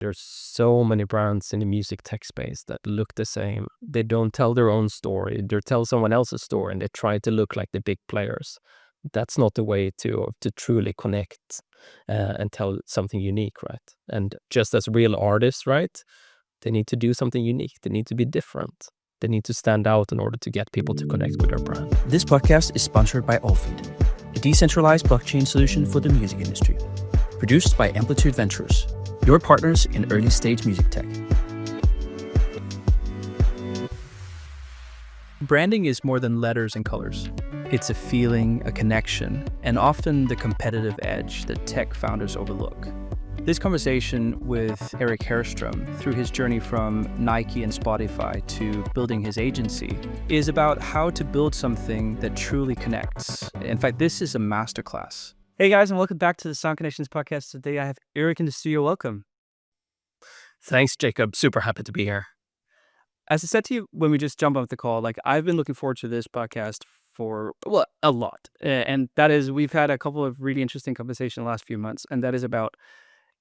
There's so many brands in the music tech space that look the same. They don't tell their own story. They tell someone else's story and they try to look like the big players. That's not the way to truly connect and tell something unique, right? And just as real artists, right? They need to do something unique. They need to be different. They need to stand out in order to get people to connect with their brand. This podcast is sponsored by Allfeed, a decentralized blockchain solution for the music industry. Produced by Amplitude Ventures, your partners in early-stage music tech. Branding is more than letters and colors. It's a feeling, a connection, and often the competitive edge that tech founders overlook. This conversation with Erik Herrström, through his journey from Nike and Spotify to building his agency, is about how to build something that truly connects. In fact, this is a masterclass. Hey guys, and welcome back to the Sound Connections podcast. Today I have Erik in the studio. Welcome. Thanks, Jacob. Super happy to be here. As I said to you when we just jumped off the call, I've been looking forward to this podcast for, a lot. And that is, we've had a couple of really interesting conversations in the last few months, and that is about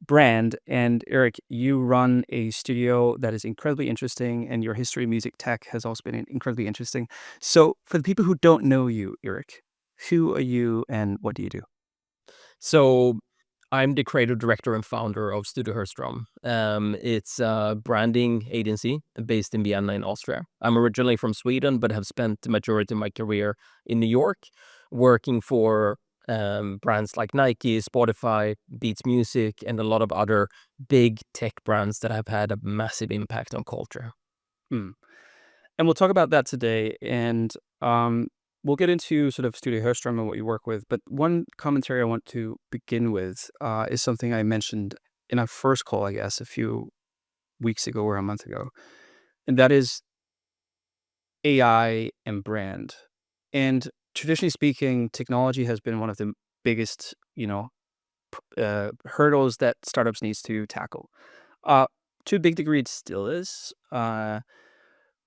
brand. And Erik, you run a studio that is incredibly interesting, and your history of music tech has also been incredibly interesting. So for the people who don't know you, Erik, who are you and what do you do? So I'm the creative director and founder of STUDIO HERRSTRÖM. It's a branding agency based in Vienna in Austria. I'm originally from Sweden, but have spent the majority of my career in New York, working for brands like Nike, Spotify, Beats Music, and a lot of other big tech brands that have had a massive impact on culture. And we'll talk about that today. And we'll get into sort of STUDIO HERRSTRÖM and what you work with. But one commentary I want to begin with is something I mentioned in our first call, I guess, a few weeks ago or a month ago. And that is AI and brand. And traditionally speaking, technology has been one of the biggest, hurdles that startups needs to tackle. To a big degree, it still is.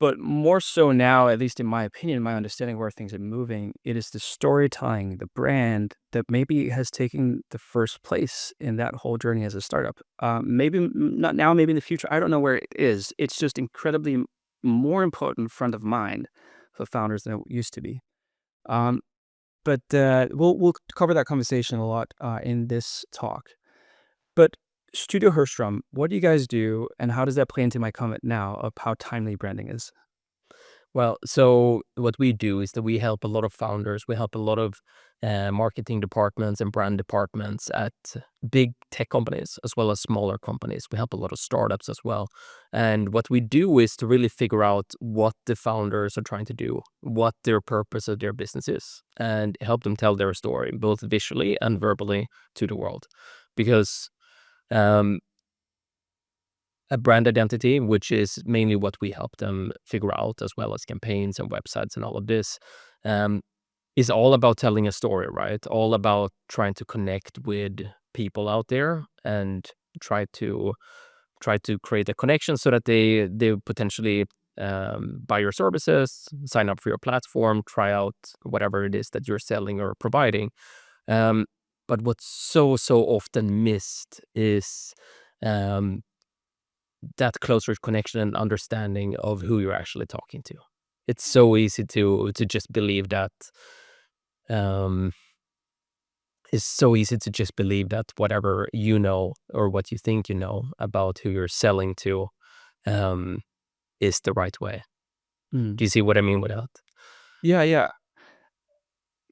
But more so now, at least in my opinion, my understanding where things are moving, it is the storytelling, the brand that maybe has taken the first place in that whole journey as a startup. Maybe not now, maybe in the future. I don't know where it is. It's just incredibly more important front of mind for founders than it used to be. But we'll cover that conversation a lot in this talk. But STUDIO HERRSTRÖM, what do you guys do, and how does that play into my comment now of how timely branding is? Well, so what we do is that we help a lot of founders. We help a lot of marketing departments and brand departments at big tech companies as well as smaller companies. We help a lot of startups as well. And what we do is to really figure out what the founders are trying to do, what their purpose of their business is, and help them tell their story, both visually and verbally, to the world. Because a brand identity, which is mainly what we help them figure out, as well as campaigns and websites and all of this, is all about telling a story, right? All about trying to connect with people out there and try to create a connection so that they potentially buy your services, sign up for your platform, try out whatever it is that you're selling or providing. But what's so often missed is that closer connection and understanding of who you're actually talking to. It's so easy to just believe that. It's so easy to just believe that whatever you know or what you think you know about who you're selling to is the right way. Do you see what I mean with that? Yeah.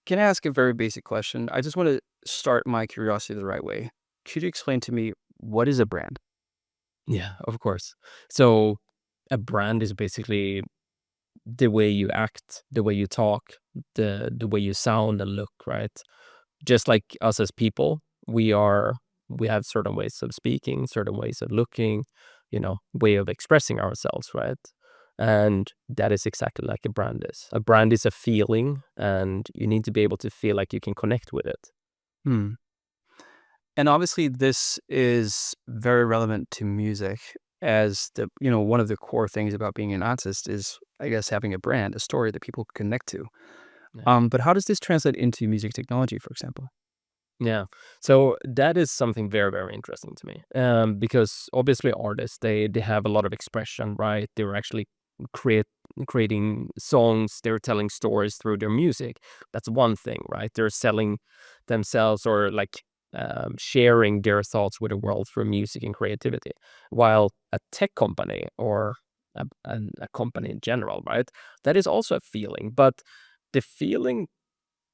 Can I ask a very basic question? I just want to start my curiosity the right way. Could you explain to me what is a brand? Yeah, of course. So a brand is basically the way you act, the way you talk, the way you sound and look, right? Just like us as people, we have certain ways of speaking, certain ways of looking, way of expressing ourselves, right? And that is exactly like a brand is. A brand is a feeling, and you need to be able to feel like you can connect with it. And obviously this is very relevant to music, as one of the core things about being an artist is, I guess, having a brand, a story that people connect to. Yeah. But how does this translate into music technology, for example? Yeah. So that is something very, very interesting to me. Because obviously artists, they have a lot of expression, right? They're actually create creating songs, they're telling stories through their music. That's one thing, right? They're selling themselves or like sharing their thoughts with the world through music and creativity. While a tech company or a company in general, right? That is also a feeling, but the feeling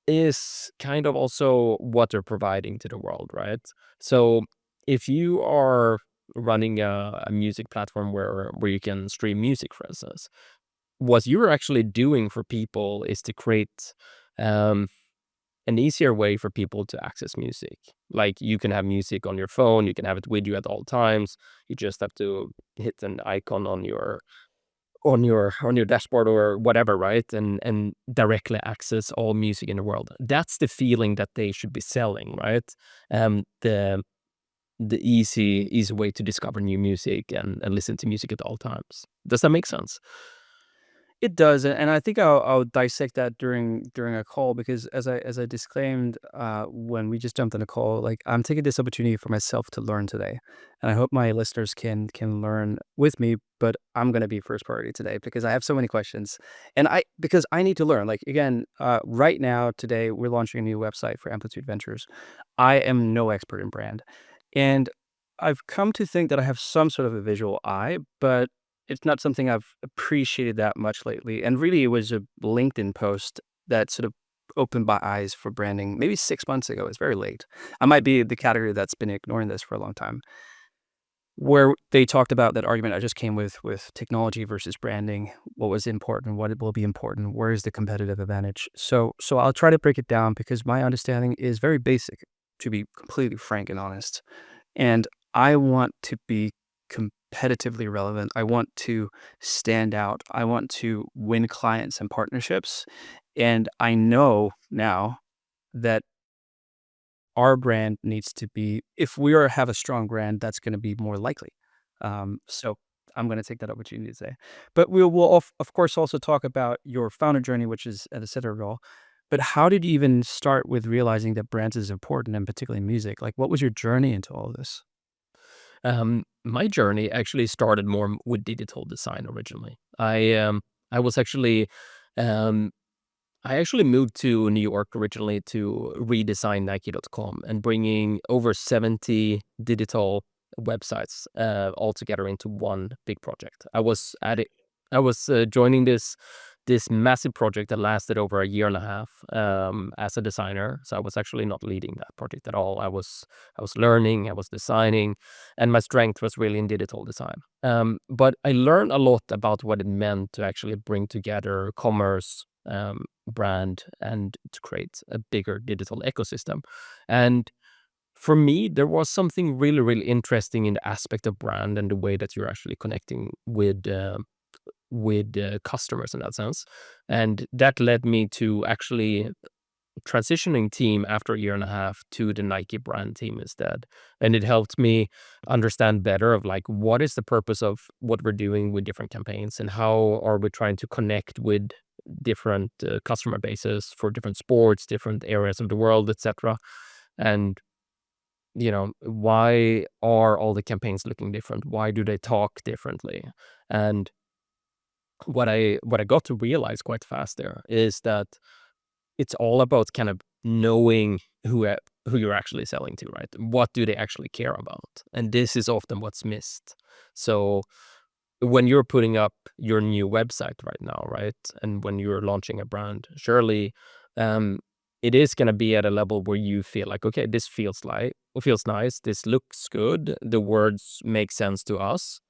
is kind of also what they're providing to the world, right? So if you are running a music platform where you can stream music, for instance, what you're actually doing for people is to create um, an easier way for people to access music. Like you can have music on your phone, you can have it with you at all times. You just have to hit an icon on your dashboard or whatever, right? And directly access all music in the world. That's the feeling that they should be selling, right? The easy way to discover new music and listen to music at all times. Does that make sense? It does, and I think I'll dissect that during a call because as I disclaimed, when we just jumped on a call, like, I'm taking this opportunity for myself to learn today, and I hope my listeners can learn with me, but I'm gonna be first priority today because I have so many questions, and because I need to learn. Like, again, right now, today, we're launching a new website for Amplitude Ventures. I am no expert in brand, and I've come to think that I have some sort of a visual eye, but it's not something I've appreciated that much lately, and really it was a LinkedIn post that sort of opened my eyes for branding maybe 6 months ago. It's very late. I might be the category that's been ignoring this for a long time, where they talked about that argument I just came with technology versus branding, what was important, what will be important, where is the competitive advantage. So I'll try to break it down because my understanding is very basic, to be completely frank and honest. And I want to be competitively relevant. I want to stand out. I want to win clients and partnerships. And I know now that our brand needs to be, if we have a strong brand, that's going to be more likely. So I'm going to take that opportunity to say. But we will, of course, also talk about your founder journey, which is at the center of it all. But how did you even start with realizing that brands is important, and particularly music? Like, what was your journey into all of this? My journey actually started more with digital design originally. I was actually um, I actually moved to New York originally to redesign Nike.com and bringing over 70 digital websites all together into one big project. I was joining this massive project that lasted over a year and a half as a designer. So I was actually not leading that project at all. I was learning, I was designing, and my strength was really in digital design. But I learned a lot about what it meant to actually bring together commerce, brand, and to create a bigger digital ecosystem. And for me, there was something really, really interesting in the aspect of brand and the way that you're actually connecting with customers in that sense. And that led me to actually transitioning team after a year and a half to the Nike brand team instead. And it helped me understand better of like what is the purpose of what we're doing with different campaigns and how are we trying to connect with different customer bases for different sports, different areas of the world, etc. And why are all the campaigns looking different? Why do they talk differently? And what I got to realize quite fast there is that it's all about kind of knowing who you're actually selling to, right? What do they actually care about? And this is often what's missed. So when you're putting up your new website right now, right, and when you're launching a brand, surely um, it is going to be at a level where you feel like, okay, this feels nice, this looks good, the words make sense to us,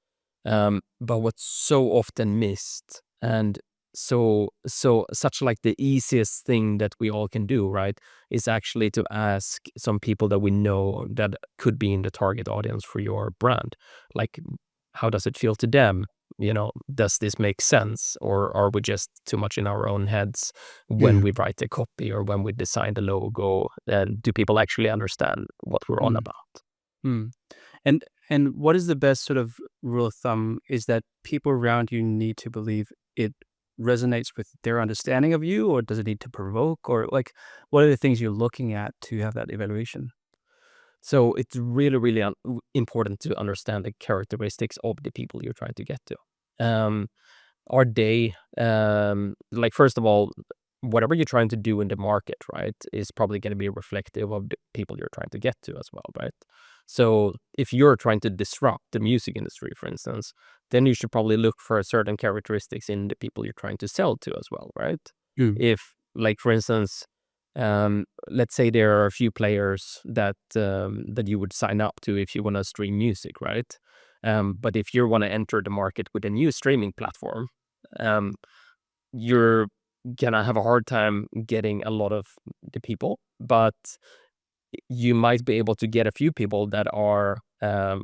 but what's so often missed and such like the easiest thing that we all can do, right, is actually to ask some people that we know that could be in the target audience for your brand. Like, how does it feel to them? Does this make sense? Or are we just too much in our own heads when Yeah. we write the copy or when we design the logo? And do people actually understand what we're on Mm, about? mm. And what is the best sort of rule of thumb is that people around you need to believe it resonates with their understanding of you, or does it need to provoke, or like what are the things you're looking at to have that evaluation? So it's really, really important to understand the characteristics of the people you're trying to get to. Um, are they like first of all, whatever you're trying to do in the market, right, is probably going to be reflective of the people you're trying to get to as well, right? So if you're trying to disrupt the music industry, for instance, then you should probably look for certain characteristics in the people you're trying to sell to as well, right? Mm. If, like, for instance, let's say there are a few players that you would sign up to if you want to stream music, right? But if you want to enter the market with a new streaming platform, um, you're gonna have a hard time getting a lot of the people, but you might be able to get a few people that are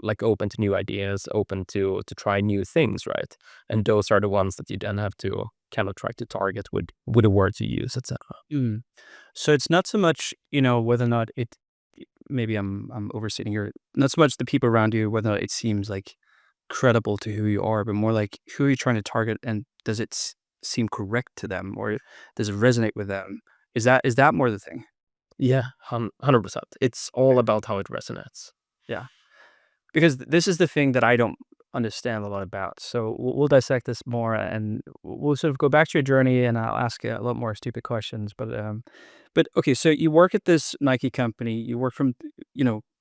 like open to new ideas, open to try new things, right? And those are the ones that you then have to kind of try to target with the words you use, etc. Mm. So it's not so much, whether or not maybe I'm overstating here. Not so much the people around you, whether or not it seems like credible to who you are, but more like who are you trying to target, and does it seem correct to them, or does it resonate with them? Is that more the thing? Yeah, 100%. It's all about how it resonates. Yeah. Because this is the thing that I don't understand a lot about. So we'll dissect this more, and we'll sort of go back to your journey, and I'll ask you a lot more stupid questions. But okay, so you work at this Nike company. You work from,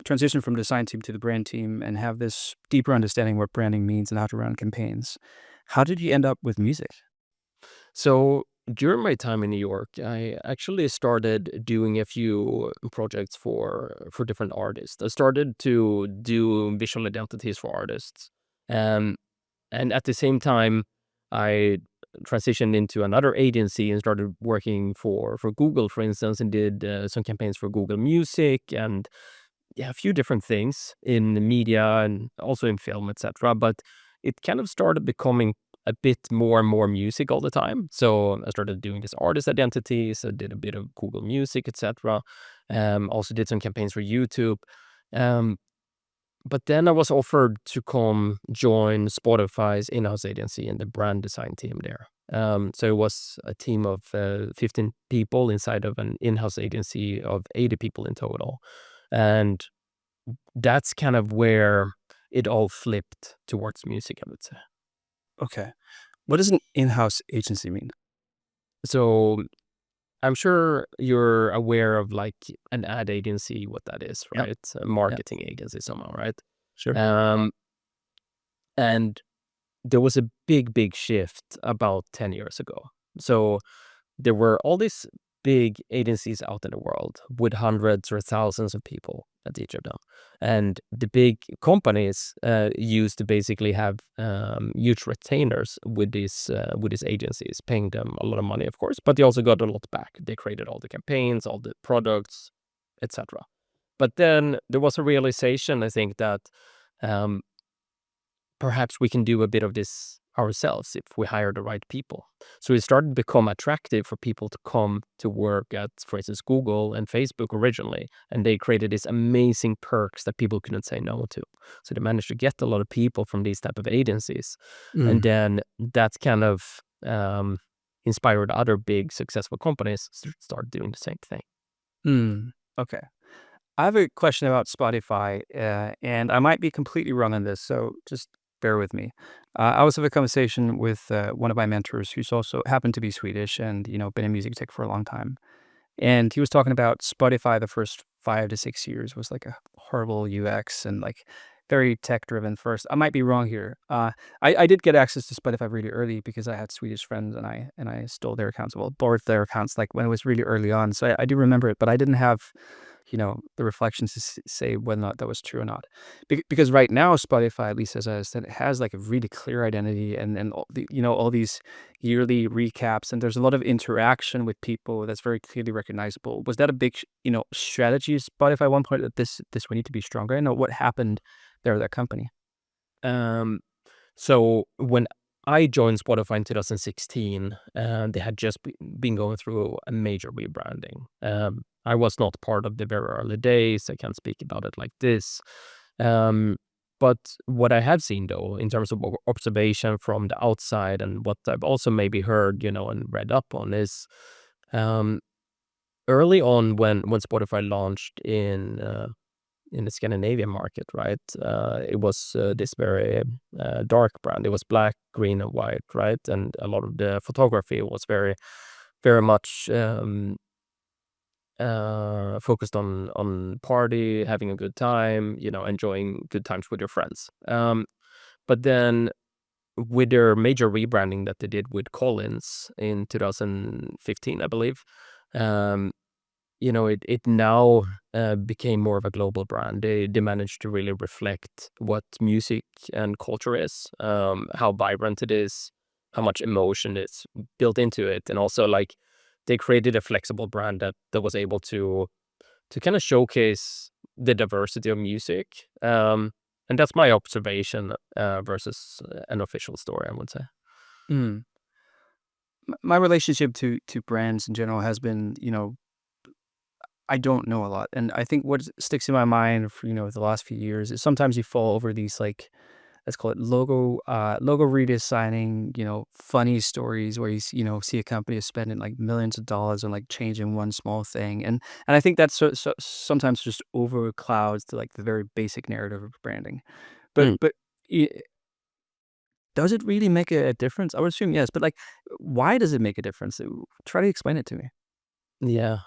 transition from design team to the brand team, and have this deeper understanding what branding means and how to run campaigns. How did you end up with music? So during my time in New York, I actually started doing a few projects for different artists. I started to do visual identities for artists, um, and at the same time, I transitioned into another agency and started working for Google, for instance, and did some campaigns for Google Music and yeah, a few different things in the media and also in film, etc. But it kind of started becoming a bit more and more music all the time. So I started doing this artist identities. I did a bit of Google Music, etc. Also did some campaigns for YouTube. Um, but then I was offered to come join Spotify's in-house agency and the brand design team there. So it was a team of 15 people inside of an in-house agency of 80 people in total. And that's kind of where it all flipped towards music, I would say. Okay. What does an in-house agency mean? So I'm sure you're aware of like an ad agency, what that is, Yeah. right? A Yeah. marketing agency somehow, right? Sure. Um, and there was a big, big shift about 10 years ago. So there were all these big agencies out in the world with hundreds or thousands of people at each of them. And the big companies used to basically have huge retainers with these agencies, paying them a lot of money, of course, but they also got a lot back. They created all the campaigns, all the products, etc. But then there was a realization, I think, that um, perhaps we can do a bit of this ourselves if we hire the right people. So it started to become attractive for people to come to work at, for instance, Google and Facebook originally, and they created these amazing perks that people couldn't say no to. So they managed to get a lot of people from these type of agencies, and Mm. then that kind of inspired other big successful companies to start doing the same thing. Mm. Okay. I have a question about Spotify, and I might be completely wrong on this, so just bear with me. I was having a conversation with one of my mentors who's also happened to be Swedish and been in music tech for a long time. And he was talking about Spotify the first 5 to 6 years was, like, a horrible UX and, like, very tech-driven first. I might be wrong here. I did get access to Spotify really early because I had Swedish friends, and I stole their accounts, well, borrowed their accounts, like, when it was really early on, so I do remember it, but I didn't have, the reflections to say whether or not that was true or not. Because right now, Spotify, at least as I said, it has, like, a really clear identity and all these yearly recaps, and there's a lot of interaction with people that's very clearly recognizable. Was that a big, strategy of Spotify at one point that this would need to be stronger? I know what happened there at that company. Um, So when I joined Spotify in 2016, they had just been going through a major rebranding. I was not part of the very early days. I can't speak about it like this. Um, But what I have seen though, in terms of observation from the outside, and what I've also maybe heard, and read up on, is um, early on when Spotify launched in the Scandinavian market, right? It was this very dark brand. It was black, green, and white, right? And a lot of the photography was very, very much focused on party, having a good time, enjoying good times with your friends. But then with their major rebranding that they did with Collins in 2015, I believe, um, it now became more of a global brand. They managed to really reflect what music and culture is, how vibrant it is, how much emotion is built into it, and also like they created a flexible brand that was able to kind of showcase the diversity of music. And that's my observation versus an official story, I would say. Mm. My relationship to brands in general has been, I don't know a lot, and I think what sticks in my mind for, the last few years is sometimes you fall over these, like, let's call it logo redesigning, funny stories where see a company is spending, like, millions of dollars on, like, changing one small thing, and I think that's sometimes just overclouds to, like, the very basic narrative of branding. Mm, But I does it really make a difference? I would assume yes, but, like, why does it make a difference? Try to explain it to me. yeah.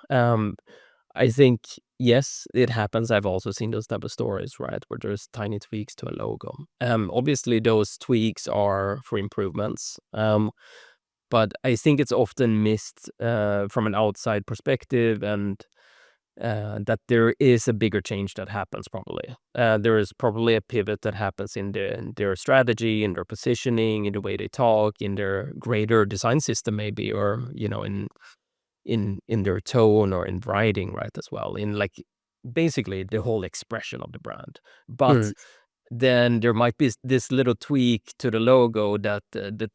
I think, yes, it happens. I've also seen those type of stories, right, where there's tiny tweaks to a logo. Obviously, those tweaks are for improvements, but I think it's often missed from an outside perspective, and that there is a bigger change that happens probably. There is probably a pivot that happens in their strategy, in their positioning, in the way they talk, in their greater design system maybe, or, in their tone or in writing, right, as well, in like basically the whole expression of the brand. But Mm, then there might be this little tweak to the logo that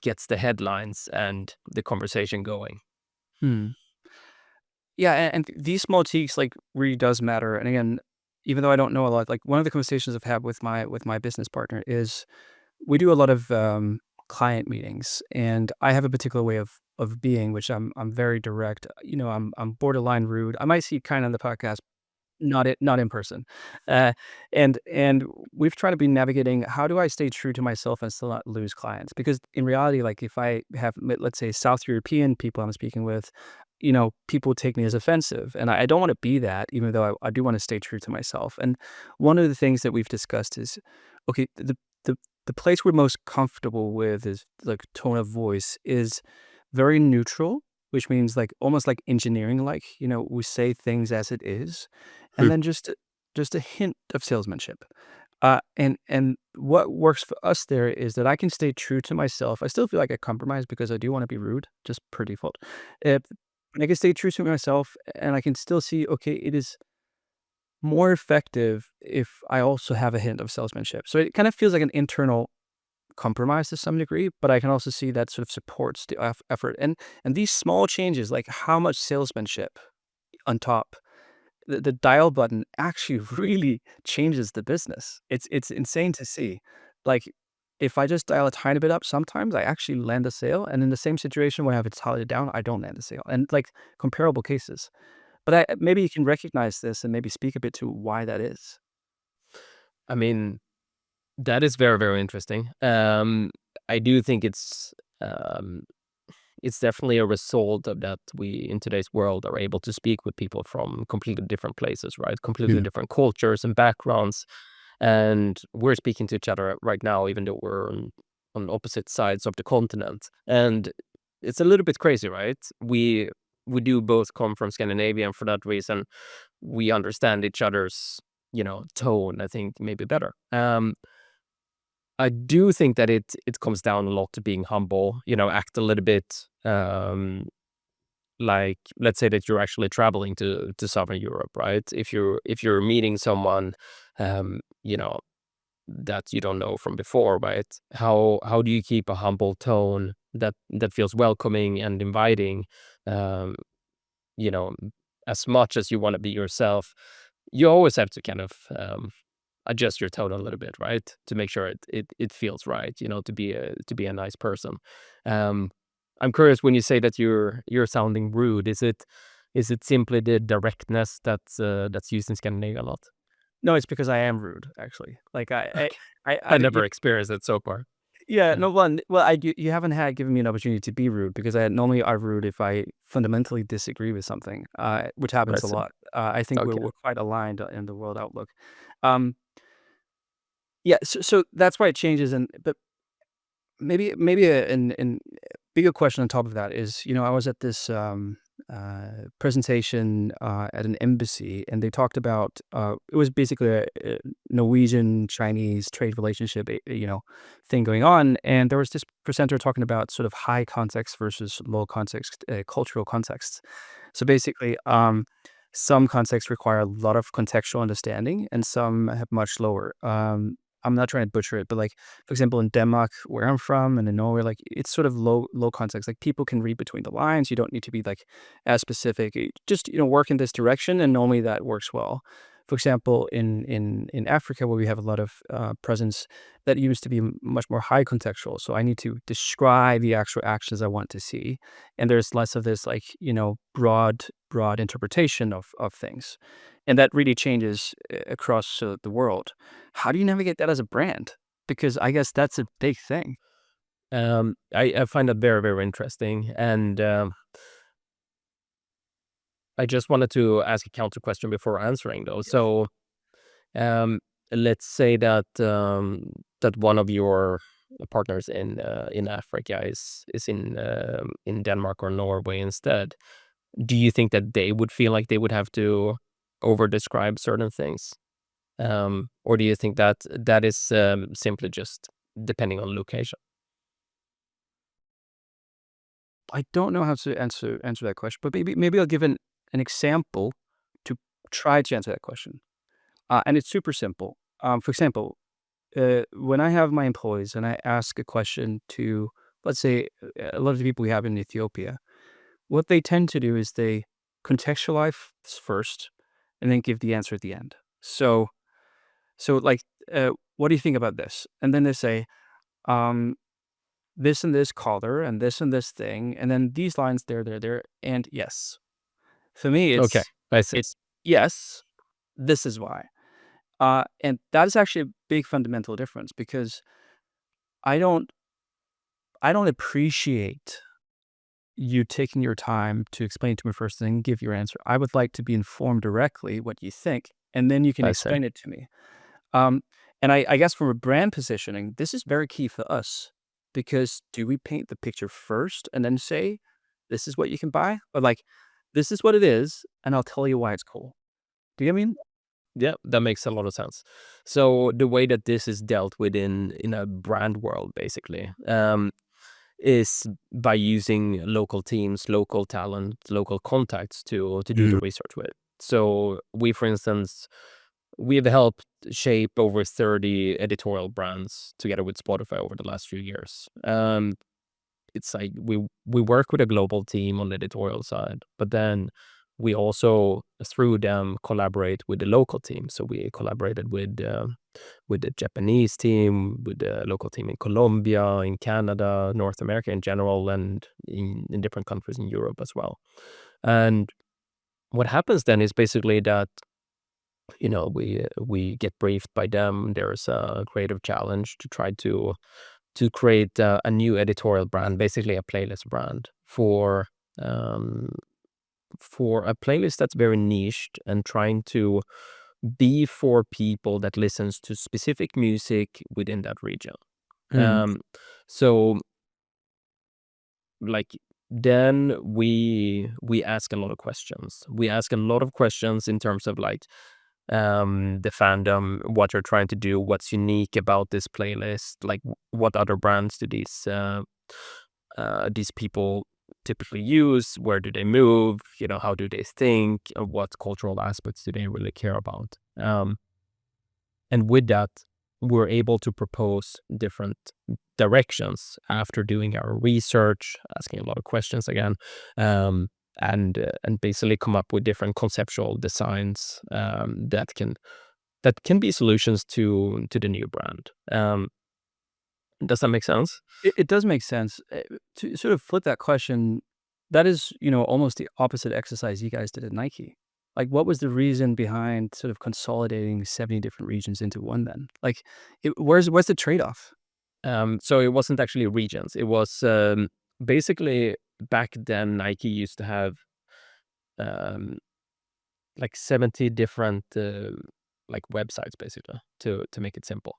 gets the headlines and the conversation going. hmm. Yeah, and these small tweaks, like, really does matter, and again, even though I don't know a lot, like, one of the conversations I've had with my business partner is we do a lot of, client meetings, and I have a particular way of being, which I'm very direct, I'm borderline rude. I might see kinda on the podcast, not in person. Uh, and we've tried to be navigating how do I stay true to myself and still not lose clients? Because in reality, like if I have, let's say, South European people I'm speaking with, people take me as offensive, and I don't want to be that, even though I do want to stay true to myself. And one of the things that we've discussed is, okay, the place we're most comfortable with is like tone of voice is very neutral, which means like almost like engineering, like we say things as it is, and Hmm. then just a hint of salesmanship. And what works for us there is that I can stay true to myself. I still feel like I compromise because I do want to be rude, just per default. Uh, I can stay true to myself, and I can still see, okay, it is more effective if I also have a hint of salesmanship. So it kind of feels like an internal compromise to some degree, but I can also see that sort of supports the effort. And these small changes, like how much salesmanship on top, the dial button actually really changes the business. It's insane to see. Like, if I just dial a tiny bit up, sometimes I actually land a sale, and in the same situation when I have it dialed it down, I don't land a sale, and, like, comparable cases. But maybe you can recognize this and maybe speak a bit to why that is. I mean, that is very, very interesting. I do think it's definitely a result of that we in today's world are able to speak with people from completely different places, right? Completely Yeah. different cultures and backgrounds. And we're speaking to each other right now, even though we're on opposite sides of the continent. And it's a little bit crazy, right? We do both come from Scandinavia, and for that reason, we understand each other's, tone, I think, maybe better. I do think that it comes down a lot to being humble, act a little bit like, let's say that you're actually traveling to Southern Europe, right? If you're meeting someone, you know, that you don't know from before, right? How do you keep a humble tone that feels welcoming and inviting? Um, you know, as much as you want to be yourself, you always have to kind of adjust your tone a little bit, right? To make sure it feels right, to be a nice person. Um, I'm curious when you say that you're sounding rude, is it simply the directness that's used in Scandinavia a lot? No, it's because I am rude, actually. Like, Okay. I I you never experienced it so far. yeah, Yeah. no, well, you haven't had given me an opportunity to be rude because I normally are rude if I fundamentally disagree with something, which I happens a see. lot. I think we're Okay. we're quite aligned in the world outlook. Um, yeah, so that's why it changes, but maybe an bigger question on top of that is, I was at this, presentation, at an embassy, and they talked about, it was basically a Norwegian-Chinese trade relationship, thing going on, and there was this presenter talking about sort of high context versus low context, cultural contexts. So basically, some contexts require a lot of contextual understanding, and some have much lower. I'm not trying to butcher it, but like for example, in Denmark, where I'm from, and in Norway, like it's sort of low context. Like people can read between the lines. You don't need to be like as specific. Just work in this direction, and normally that works well. For example, in Africa, where we have a lot of presence, that used to be much more high contextual. So I need to describe the actual actions I want to see, and there's less of this like broad interpretation of things, and that really changes across the world. How do you navigate that as a brand? Because I guess that's a big thing. I find that very, very interesting, and I just wanted to ask a counter question before answering, though. Yes. So, let's say that one of your partners in Africa is in Denmark or Norway instead. Do you think that they would feel like they would have to over describe certain things, or do you think that that is simply just depending on location? I don't know how to answer that question, but maybe I'll give an example to try to answer that question. And it's super simple. For example, when I have my employees and I ask a question to, let's say, a lot of the people we have in Ethiopia, what they tend to do is they contextualize first and then give the answer at the end. So like, what do you think about this? And then they say, um, this and this color and this thing, and then these lines there, and yes. For me, Okay, I see. it's yes, this is why. And that is actually a big fundamental difference because I don't I don't appreciate you taking your time to explain to me first and then give your answer. I would like to be informed directly what you think, and then you can I see. explain it to me. Um, and I guess from a brand positioning, this is very key for us because do we paint the picture first and then say, this is what you can buy? Or like, this is what it is, and I'll tell you why it's cool. Do you get what I mean? Yeah, that makes a lot of sense. So the way that this is dealt with in a brand world, basically, is by using local teams, local talent, local contacts to do the Mm. research with. So we, for instance, we've helped shape over 30 editorial brands together with Spotify over the last few years. It's like we work with a global team on the editorial side, but then we also through them collaborate with the local team. So we collaborated with the Japanese team, with the local team in Colombia, in Canada, North America in general, and in different countries in Europe as well. And what happens then is basically that we get briefed by them. There's a creative challenge to try to create a new editorial brand, basically a playlist brand um, for a playlist that's very niched and trying to be for people that listens to specific music within that region. Mm. Um, so like then we ask a lot of questions. We ask a lot of questions in terms of like the fandom, what you're trying to do, what's unique about this playlist, like what other brands do these people typically use, where do they move, how do they think, what cultural aspects do they really care about. And with that, we're able to propose different directions after doing our research, asking a lot of questions again, um, and basically come up with different conceptual designs that can that can be solutions to the new brand. Does that make sense? It does make sense. To sort of flip that question, that is, almost the opposite exercise you guys did at Nike. Like, what was the reason behind sort of consolidating 70 different regions into one then? Like, where's the trade-off? So it wasn't actually regions. It was basically back then Nike used to have um, like 70 different like websites basically to make it simple.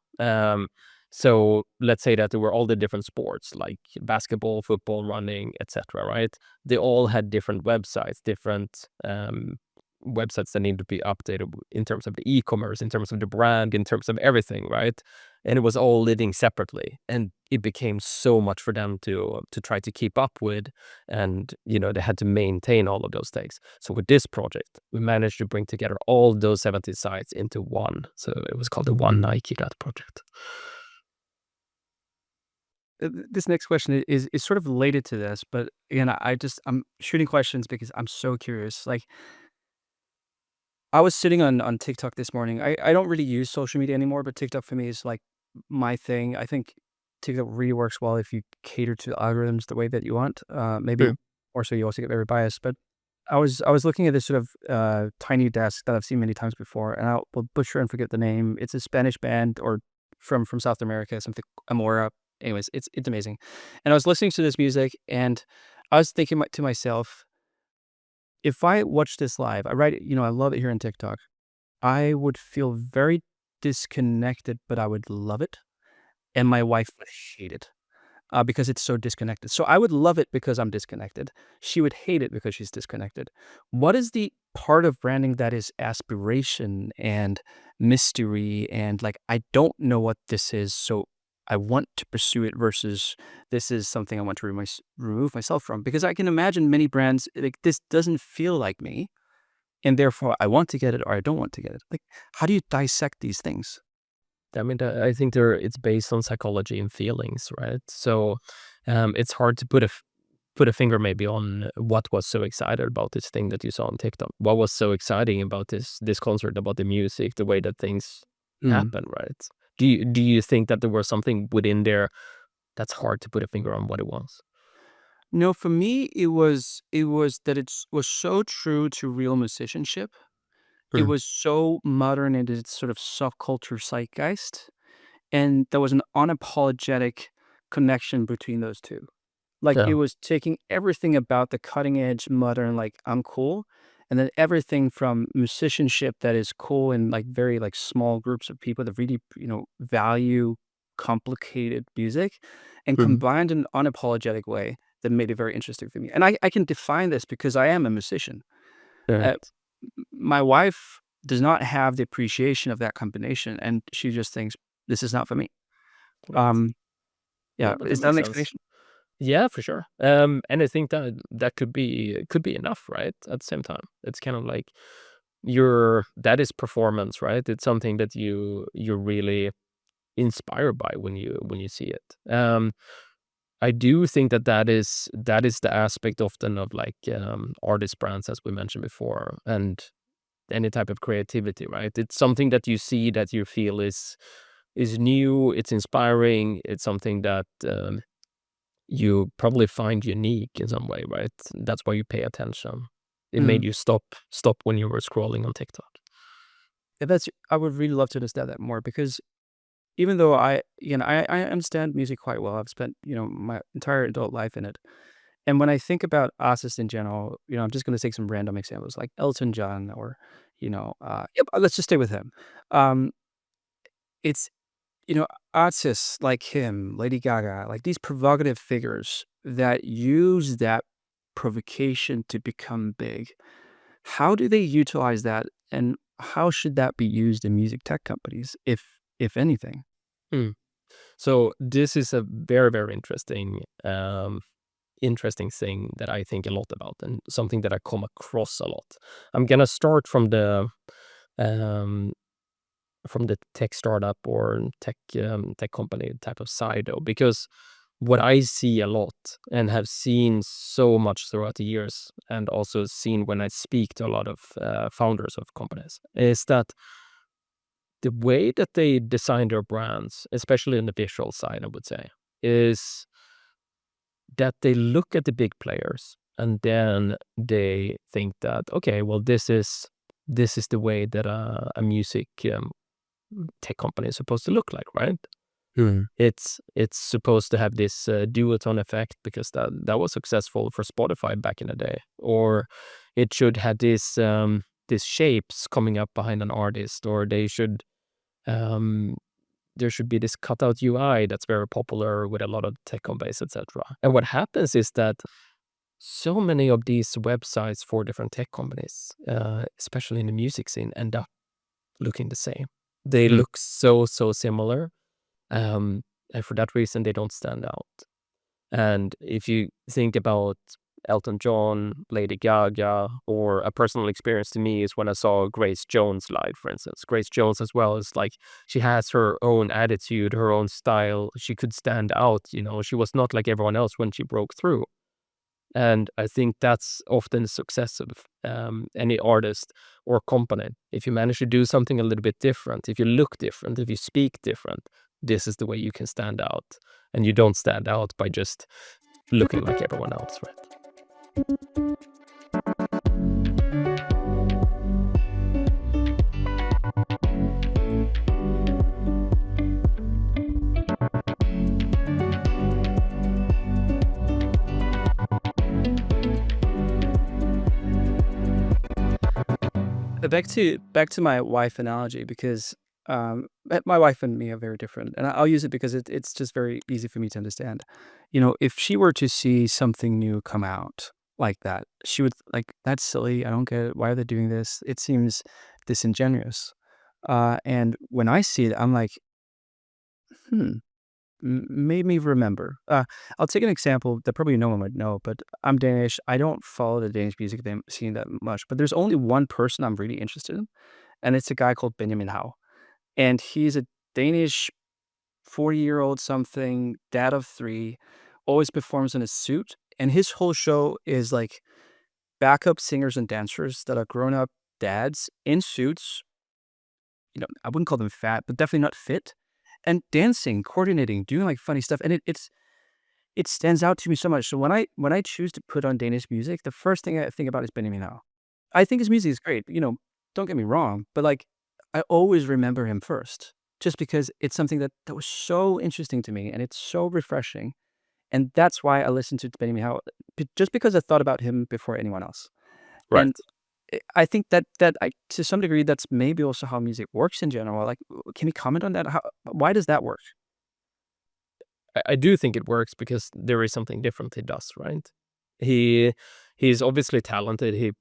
So let's say that there were all the different sports like basketball, football, running, etc. Right? They all had different websites, different websites that need to be updated in terms of the e-commerce, in terms of the brand, in terms of everything, right? And it was all living separately, and it became so much for them to try to keep up with, and they had to maintain all of those things. So with this project, we managed to bring together all those 70 sites into one. So it was called the One Nike that project. This next question is sort of related to this, but again, I'm shooting questions because I'm so curious. Like, I was sitting on TikTok this morning. I don't really use social media anymore, but TikTok for me is like my thing. I think TikTok really works well if you cater to the algorithms the way that you want. Maybe True. also you also get very biased. But I was looking at this sort of tiny desk that I've seen many times before, and will butcher and forget the name. It's a Spanish band or from South America, something Amora. Anyways, it's amazing. And I was listening to this music, and I was thinking to myself, if I watch this live, I love it here on TikTok. I would feel very disconnected, but I would love it, and my wife would hate it, because it's so disconnected. So I would love it because I'm disconnected. She would hate it because she's disconnected. What is the part of branding that is aspiration and mystery and, like, I don't know what this is, so I want to pursue it versus this is something I want to remove myself from? Because I can imagine many brands, like, this doesn't feel like me, and therefore I want to get it or I don't want to get it. Like, how do you dissect these things? I mean, I think it's based on psychology and feelings, right? So it's hard to put a finger maybe on what was so excited about this thing that you saw on TikTok. What was so exciting about this concert, about the music, the way that things Mm. happen, right? Do you think that there was something within there that's hard to put a finger on what it was? No, for me, it was that was so true to real musicianship. It Mm. was so modern in its sort of subculture zeitgeist, and there was an unapologetic connection between those two. Like, it Yeah. was taking everything about the cutting edge, modern, like, "I'm cool," and then everything from musicianship that is cool in, like, very, like, small groups of people that really, value complicated music, and Mhm. combined in an unapologetic way that made it very interesting for me. And I can define this because I am a musician. Uh, Right. my wife does not have the appreciation of that combination, and she just thinks, "This is not for me." Right. Um, No, yeah, but that is that makes an sense. explanation? Yeah, for sure. And I think that could be enough, right? At the same time, it's kind of like that is performance, right? It's something that you're really inspired by when you see it. I do think that is the aspect often of like artist brands, as we mentioned before, and any type of creativity, right? It's something that you see that you feel is new, it's inspiring, it's something that you probably find unique in some way, right? That's why you pay attention. It made Mm. you stop when you were scrolling on TikTok. Yeah, I would really love to understand that more because even though I understand music quite well, I've spent, my entire adult life in it. And when I think about artists in general, I'm just gonna take some random examples like Elton John or, yep, let's just stay with him. Um, it's, artists like him, Lady Gaga, like these provocative figures that use that provocation to become big. How do they utilize that, and how should that be used in music tech companies, if anything? Mm. So this is a very, very interesting thing that I think a lot about, and something that I come across a lot. I'm gonna start um, from the tech startup or tech company type of side though, because what I see a lot and have seen so much throughout the years, and also seen when I speak to a lot of founders of companies, is that the way that they design their brands, especially on the visual side, I would say, is that they look at the big players and then they think that, okay, well, this is the way that a music tech company is supposed to look like, right? Mm. It's supposed to have this duotone effect because that was successful for Spotify back in the day, or it should have these shapes coming up behind an artist, or um, there should be this cutout UI that's very popular with a lot of tech companies, etc. And what happens is that so many of these websites for different tech companies, especially in the music scene, end up looking the same. They Mm. look so similar, um, and for that reason, they don't stand out. And if you think about Elton John, Lady Gaga, or a personal experience to me is when I saw Grace Jones live, for instance. Grace Jones as well is like, she has her own attitude, her own style. She could stand out, you know, she was not like everyone else when she broke through. And I think that's often the success of any artist or company. If you manage to do something a little bit different, if you look different, if you speak different, this is the way you can stand out. And you don't stand out by just looking like everyone else, right? Back to my wife analogy because my wife and me are very different, and I'll use it because it's just very easy for me to understand. If she were to see something new come out like that, she would like, "That's silly. I don't get it. Why are they doing this? It seems disingenuous." And when I see it, I'm like, "Hmm." Made me remember. I'll take an example that probably no one would know, but I'm Danish. I don't follow the Danish music scene that much, but there's only one person I'm really interested in, and it's a guy called Benjamin Howe. And he's a Danish 40-year-old something, dad of three, always performs in a suit. And his whole show is like backup singers and dancers that are grown up dads in suits. I wouldn't call them fat, but definitely not fit. And dancing, coordinating, doing like funny stuff. And it stands out to me so much. So when I choose to put on Danish music, the first thing I think about is Benjamin Now. I think his music is great, but, don't get me wrong, but, like, I always remember him first just because it's something that was so interesting to me, and it's so refreshing, and that's why I listened to Benjamin How, just because I thought about him before anyone else, Right. and I think that I to some degree, that's maybe also how music works in general, like, can you comment on that? Why does that work? I do think it works because there is something different he does, right? He he's obviously talented. He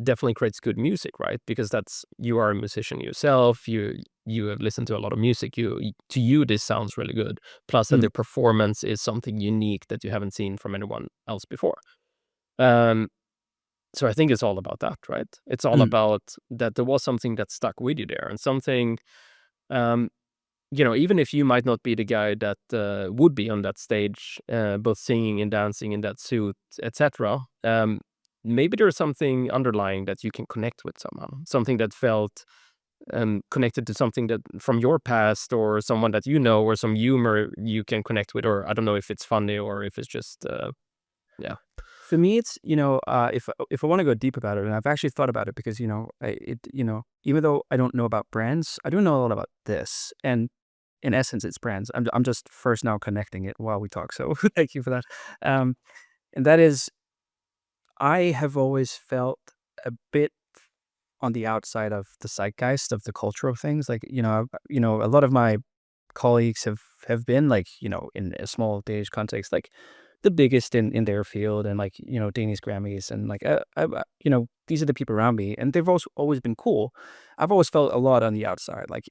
definitely creates good music, right? Because that's, you are a musician yourself. You have listened to a lot of music. To you this sounds really good. Plus that Mm, the performance is something unique that you haven't seen from anyone else before. Um, so I think it's all about that, right? It's all mm, about that there was something that stuck with you there, and something. Um, even if you might not be the guy that would be on that stage, both singing and dancing in that suit, etc., maybe there's something underlying that you can connect with somehow, something that felt connected to something that from your past, or someone that you know, or some humor you can connect with, or I don't know if it's funny or if it's just, yeah. For me, it's, if I wanna go deep about it, and I've actually thought about it because, even though I don't know about brands, I do know a lot about this, and in essence, it's brands. I'm just first now connecting it while we talk, so thank you for that. Um, and that is, I have always felt a bit on the outside of the zeitgeist of the cultural things, like, a lot of my colleagues have been like, in a small Danish context, like the biggest in their field, and like, Danish Grammys, and like, these are the people around me, and they've also always been cool. I've always felt a lot on the outside. Like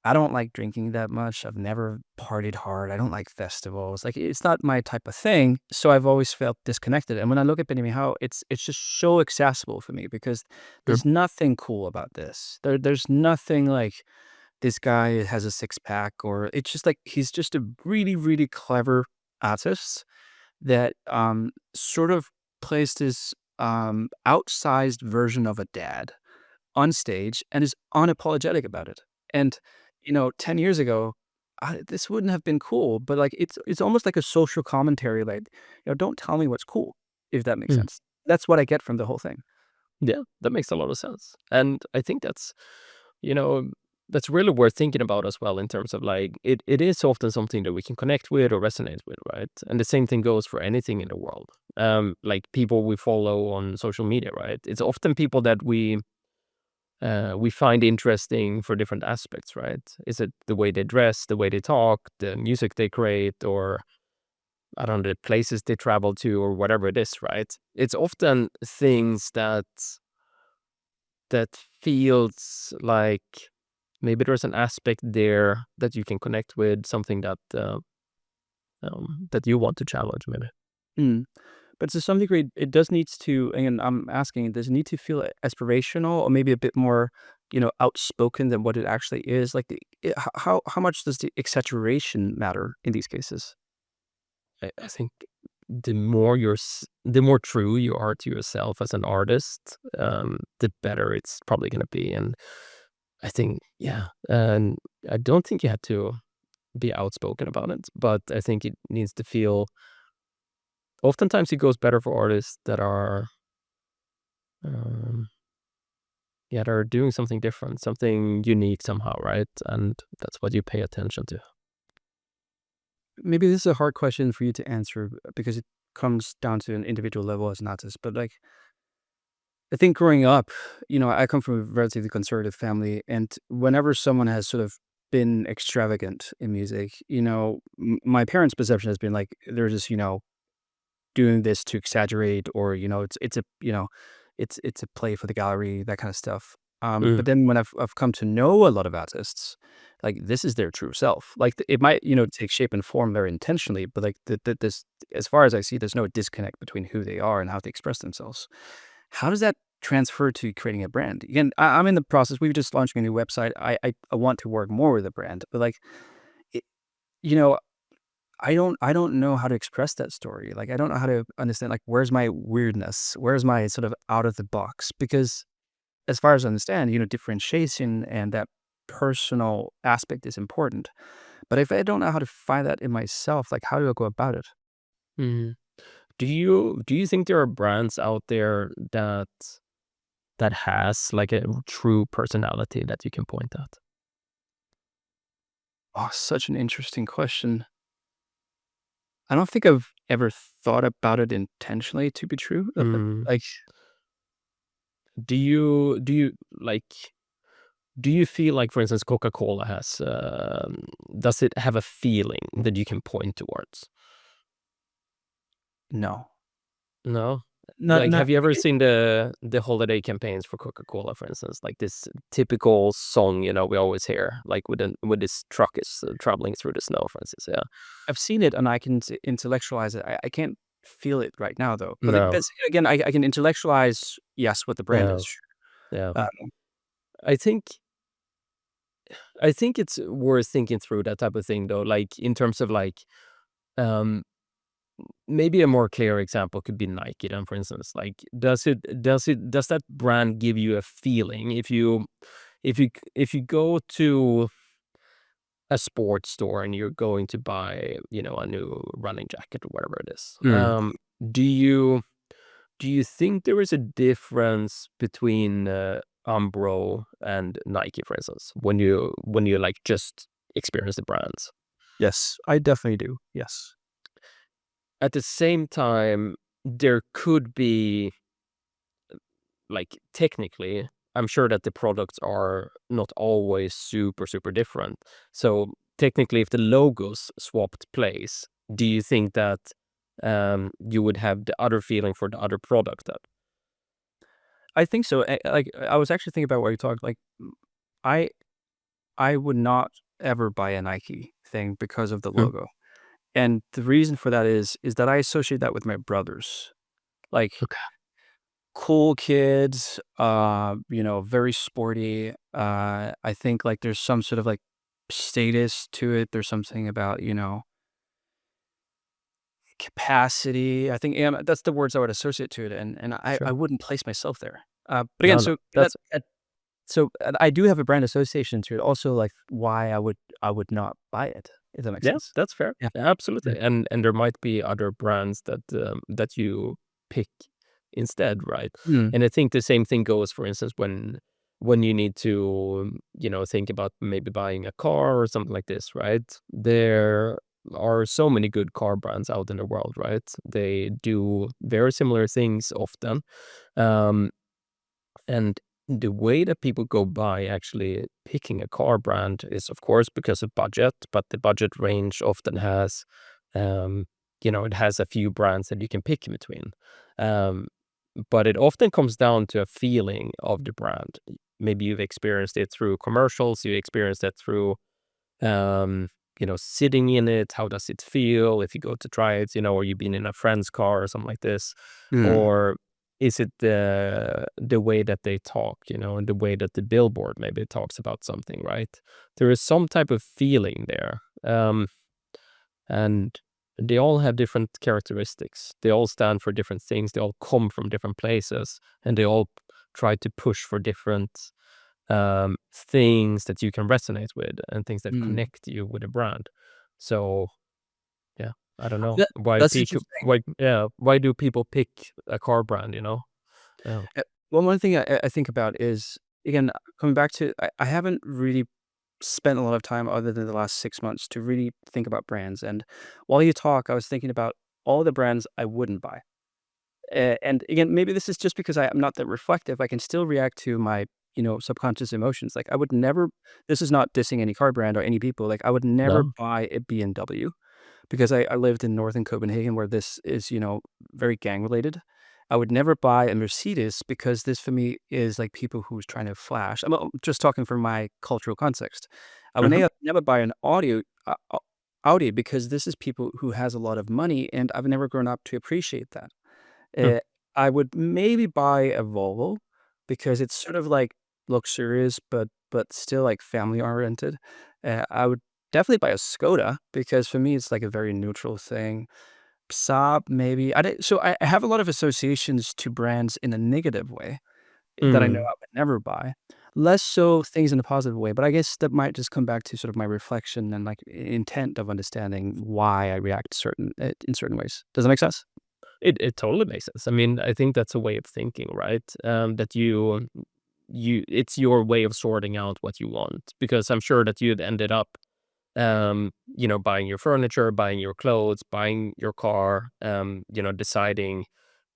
I don't like drinking that much. I've never partied hard. I don't like festivals. Like, it's not my type of thing. So I've always felt disconnected. And when I look at Benny Howe, it's just so accessible for me because Sure. there's nothing cool about this. There's nothing like this guy has a six pack, or it's just like he's just a really, really clever artist that sort of plays this outsized version of a dad on stage and is unapologetic about it. And, 10 years ago, this wouldn't have been cool, but, like, it's almost like a social commentary, like, "Don't tell me what's cool," if that makes Mm. sense. That's what I get from the whole thing. Yeah, that makes a lot of sense. And I think you know, that's really worth thinking about as well in terms of like it is often something that we can connect with or resonate with, right? And the same thing goes for anything in the world. Like people we follow on social media, right? It's often people that we find interesting for different aspects, right? Is it the way they dress, the way they talk, the music they create, or I don't know, the places they travel to, or whatever it is, right? It's often things that feels like maybe there's an aspect there that you can connect with, something that you want to challenge, maybe. Mm. But to some degree, it does needs to, and I'm asking, does it need to feel aspirational or maybe a bit more, outspoken than what it actually is? Like, how much does the exaggeration matter in these cases? I think the more true you are to yourself as an artist, the better it's probably gonna be. And I think, yeah, and I don't think you have to be outspoken about it, but I think it needs to feel. Oftentimes, it goes better for artists that are, um, yeah, that are doing something different, something unique somehow, right? And that's what you pay attention to. Maybe this is a hard question for you to answer because it comes down to an individual level as an artist. But like, I think growing up, I come from a relatively conservative family, and whenever someone has sort of been extravagant in music, my parents' perception has been like they're just, doing this to exaggerate, or it's a it's a play for the gallery, that kind of stuff. But Mm, then when I've come to know a lot of artists, like this is their true self. Like it might take shape and form very intentionally, but like this, as far as I see, there's no disconnect between who they are and how they express themselves. How does that transfer to creating a brand? Again, I'm in the process. We've just launched a new website. I want to work more with a brand, but like, it, you know, I don't know how to express that story. Like, I don't know how to understand, like, where's my weirdness? Where's my sort of out of the box? Because as far as I understand, differentiation and that personal aspect is important. But if I don't know how to find that in myself, like, how do I go about it? mhm. Do you think there are brands out there that has like a true personality that you can point at? Oh, such an interesting question. I don't think I've ever thought about it intentionally to be true. Mm. Like, Do you like do you feel like, for instance, Coca-Cola has does it have a feeling that you can point towards? no. No? Not Like, not have you like ever seen the holiday campaigns for Coca-Cola, for instance? Like this typical song, we always hear, like with this truck is traveling through the snow, for instance. Yeah. I've seen it and I can intellectualize it. I can't feel it right now though. But No. again, I can intellectualize, yes, what the brand Yeah. is. Yeah. Uh, I think I think it's worth thinking through that type of thing though, like in terms of like um maybe a more clear example could be Nike then, for instance. Like, does that brand give you a feeling if you go to a sports store and you're going to buy, a new running jacket or whatever it is. mm. Do you think there is a difference between Umbro and Nike, for instance, when you like just experience the brands? Yes, I definitely do. Yes. At the same time, there could be, like, technically, I'm sure that the products are not always super, super different. So technically, if the logos swapped place, do you think that you would have the other feeling for the other product then? I think so. Like I was actually thinking about what you talked like I I would not ever buy a Nike thing because of the Mm, logo. And the reason for that is that I associate that with my brothers. Like okay, cool kids, very sporty. I think like there's some sort of like status to it. There's something about, capacity. I think that's the words I would associate to it, and I sure. wouldn't place myself there. But again, No, no, so that that's So, I do have a brand association to it also, like, why I would not buy it, if that makes Yeah, sense. that's fair. Yeah. Yeah, Yeah. absolutely. And there might be other brands that that you pick instead, right? Mm, And I think the same thing goes, for instance, when you need to, think about maybe buying a car or something like this, right? There are so many good car brands out in the world, right? They do very similar things often. Um, and the way that people go by actually picking a car brand is, of course, because of budget, but the budget range often has, um, it has a few brands that you can pick in between. Um, but it often comes down to a feeling of the brand. Maybe you've experienced it through commercials, you experienced it through sitting in it, how does it feel if you go to try it, or you've been in a friend's car or something like this, mm, or is it the way that they talk, and the way that the billboard maybe talks about something, right? There is some type of feeling there, and they all have different characteristics. They all stand for different things. They all come from different places, and they all try to push for different things that you can resonate with and things that mm. connect you with a brand. So yeah, I don't know That that's interesting. why do people pick a car brand? Yeah. Well, one thing I think about is, again, coming back to I haven't really spent a lot of time other than the last 6 months to really think about brands, and while you talk, I was thinking about all the brands I wouldn't buy. And again, maybe this is just because I'm not that reflective. I can still react to my, subconscious emotions. Like I would never. This is not dissing any car brand or any people. Like I would never No. buy a BMW because I lived in northern Copenhagen where this is, very gang related. I would never buy a Mercedes because this for me is like people who's trying to flash. I'm just talking from my cultural context. I would Hmm. never buy an Audi because this is people who has a lot of money, and I've never grown up to appreciate that. Hmm. Eh, I would maybe buy a Volvo because it's sort of like luxurious, but still like family oriented. I would definitely buy a Skoda because for me it's like a very neutral thing. Saab maybe. I have a lot of associations to brands in a negative way that I know Mm. I would never buy. Less so things in a positive way, but I guess that might just come back to sort of my reflection and like intent of understanding why I react in certain ways. Does that make sense? It totally makes sense. I mean, I think that's a way of thinking, right? That it's your way of sorting out what you want, because I'm sure that you'd ended up buying your furniture, buying your clothes, buying your car, deciding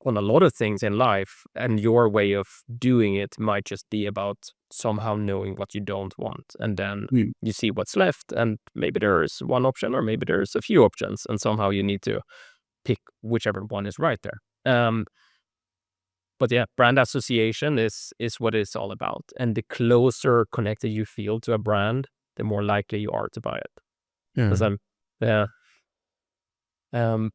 on a lot of things in life. And your way of doing it might just be about somehow knowing what you don't want. And then Mm, you see what's left, and maybe there's one option, or maybe there's a few options, and somehow you need to pick whichever one is right there. But yeah, brand association is what it's all about. And the closer connected you feel to a brand, the more likely you are to buy it. Because mm, yeah. Um,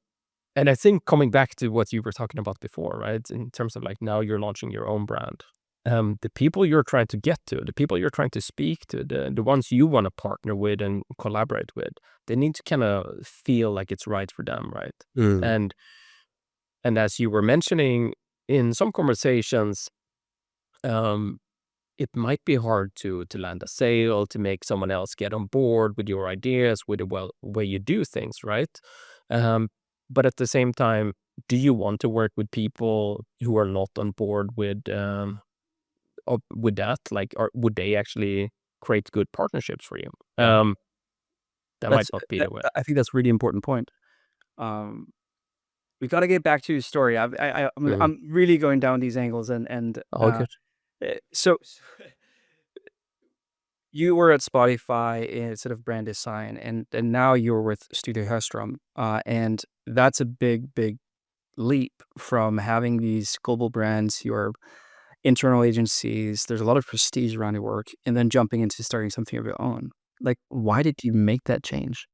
and I think coming back to what you were talking about before, right? In terms of like now you're launching your own brand. The people you're trying to get to, the people you're trying to speak to, the ones you want to partner with and collaborate with, they need to kind of feel like it's right for them, right? mm, And as you were mentioning in some conversations, um, it might be hard to land a sale, to make someone else get on board with your ideas, with the way you do things, right? Um, but at the same time, do you want to work with people who are not on board with that? Like, or would they actually create good partnerships for you? yeah. That might That's not be that the way. I think that's a really important point. Um, we gotta get back to your story. Mhm. I'm really going down these angles All good. so you were at Spotify in sort of brand design, and now you're with Studio Herrström, and that's a big leap from having these global brands, your internal agencies. There's a lot of prestige around your work, and then jumping into starting something of your own. Like, why did you make that change?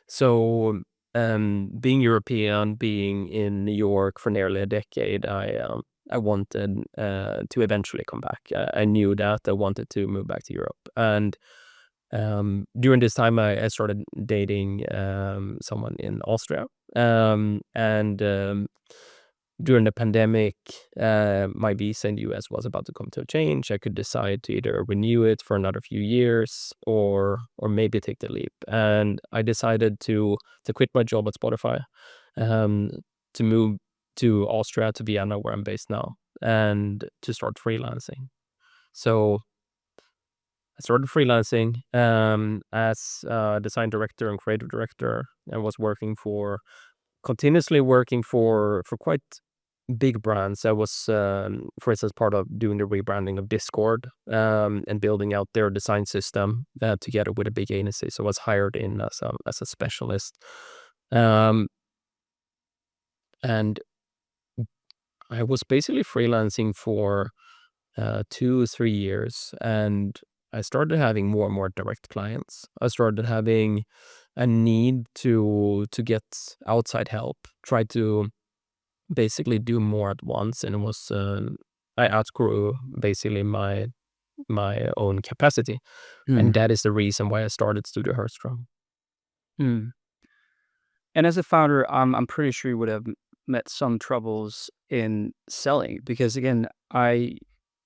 So, being European, being in New York for nearly a decade, I wanted to eventually come back. I knew that I wanted to move back to Europe, and during this time, I started dating someone in Austria, and during the pandemic, my visa in the US was about to come to a change. I could decide to either renew it for another few years or maybe take the leap. And I decided to quit my job at Spotify, um, to move to Austria, to Vienna, where I'm based now, and to start freelancing. So I started freelancing as a design director and creative director, and was continuously working for quite big brands. I was, for instance, part of doing the rebranding of Discord, and building out their design system together with a big agency. So I was hired in as a specialist, um, and I was basically freelancing for 2 3 years, and I started having more and more direct clients. I started having a need to get outside help, try to basically do more at once, and it was I outgrew basically my own capacity, and Mm. that is the reason why I started Studio Herrström. Mm. And as a founder, I'm pretty sure you would have met some troubles in selling because again, I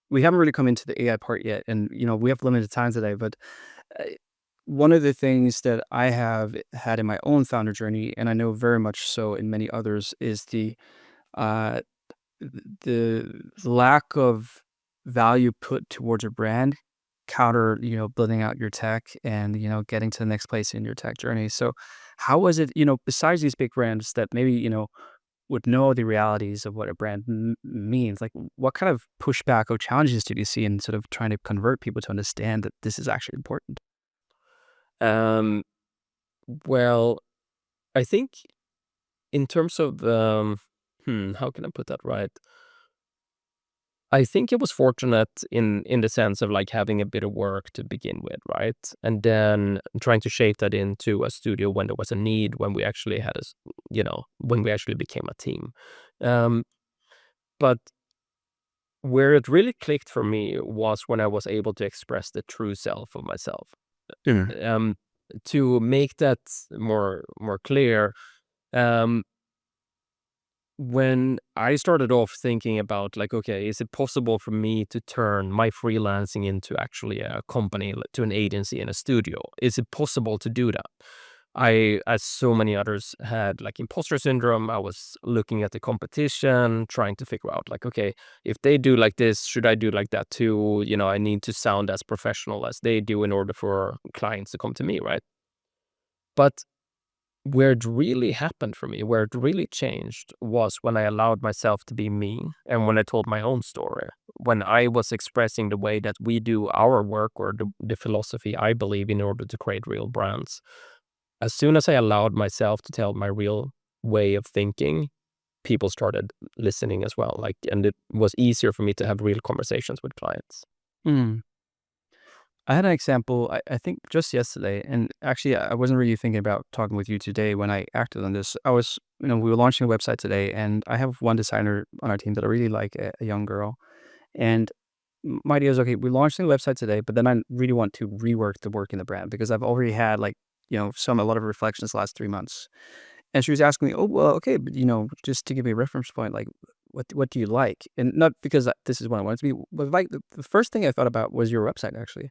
we haven't really come into the AI part yet, and we have limited time today. But uh, one of the things that I have had in my own founder journey, and I know very much so in many others, is uh, the lack of value put towards a brand counter, building out your tech and, getting to the next place in your tech journey. So how was it, besides these big brands that maybe, would know the realities of what a brand means, like what kind of pushback or challenges did you see in sort of trying to convert people to understand that this is actually important? Um, well, I think in terms of how can I put that right? I think it was fortunate in the sense of like having a bit of work to begin with, right? And then trying to shape that into a studio when there was a need, when we actually had when we actually became a team. Um, but where it really clicked for me was when I was able to express the true self of myself. Mm. Um, to make that more clear, um, when I started off thinking about like, okay, is it possible for me to turn my freelancing into actually a company, to an agency and a studio? Is it possible to do that? I, as so many others, had like imposter syndrome. I was looking at the competition, trying to figure out like, okay, if they do like this, should I do like that too? I need to sound as professional as they do in order for clients to come to me, right? But where it really happened for me, where it really changed, was when I allowed myself to be me and when I told my own story. When I was expressing the way that we do our work or the philosophy I believe in order to create real brands. As soon as I allowed myself to tell my real way of thinking, people started listening as well. Like, and it was easier for me to have real conversations with clients. Mm. I had an example, I think just yesterday, and actually I wasn't really thinking about talking with you today when I acted on this. We were launching a website today, and I have one designer on our team that I really like, a young girl. And my idea is, okay, we're launching the website today, but then I really want to rework the work in the brand because I've already had like, a lot of reflections the last 3 months. And she was asking me, "Oh, well, okay, but just to give you a reference point, like, what do you like?" And not because this is what I wanted to be, but like the first thing I thought about was your website actually.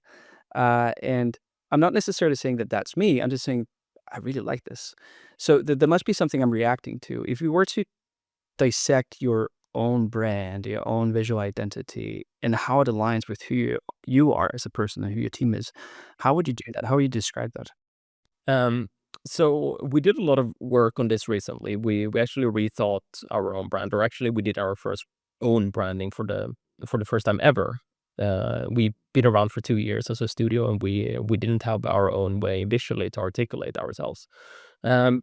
And I'm not necessarily saying that that's me. I'm just saying I really like this. So there must be something I'm reacting to. If you were to dissect your own brand, your own visual identity, and how it aligns with who you are as a person and who your team is, how would you do that? How would you describe that? Um, so we did a lot of work on this recently. We actually rethought our own brand, or actually we did our first own branding for the first time ever. We've been around for 2 years as a studio, and we didn't have our own way visually to articulate ourselves. Um,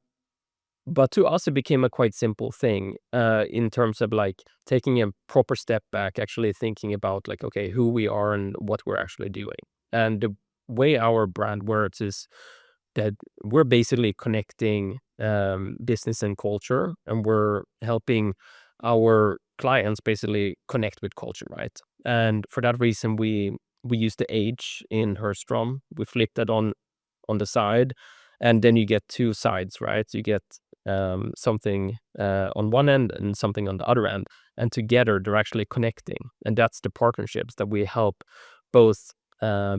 but to us, it became a quite simple thing in terms of like taking a proper step back, actually thinking about like, okay, who we are and what we're actually doing. And the way our brand works is that we're basically connecting business and culture, and we're helping our clients basically connect with culture, right? And for that reason, we use the H in Herstrom. We flip that on the side, and then you get two sides, right? You get something on one end and something on the other end, and together they're actually connecting. And that's the partnerships that we help both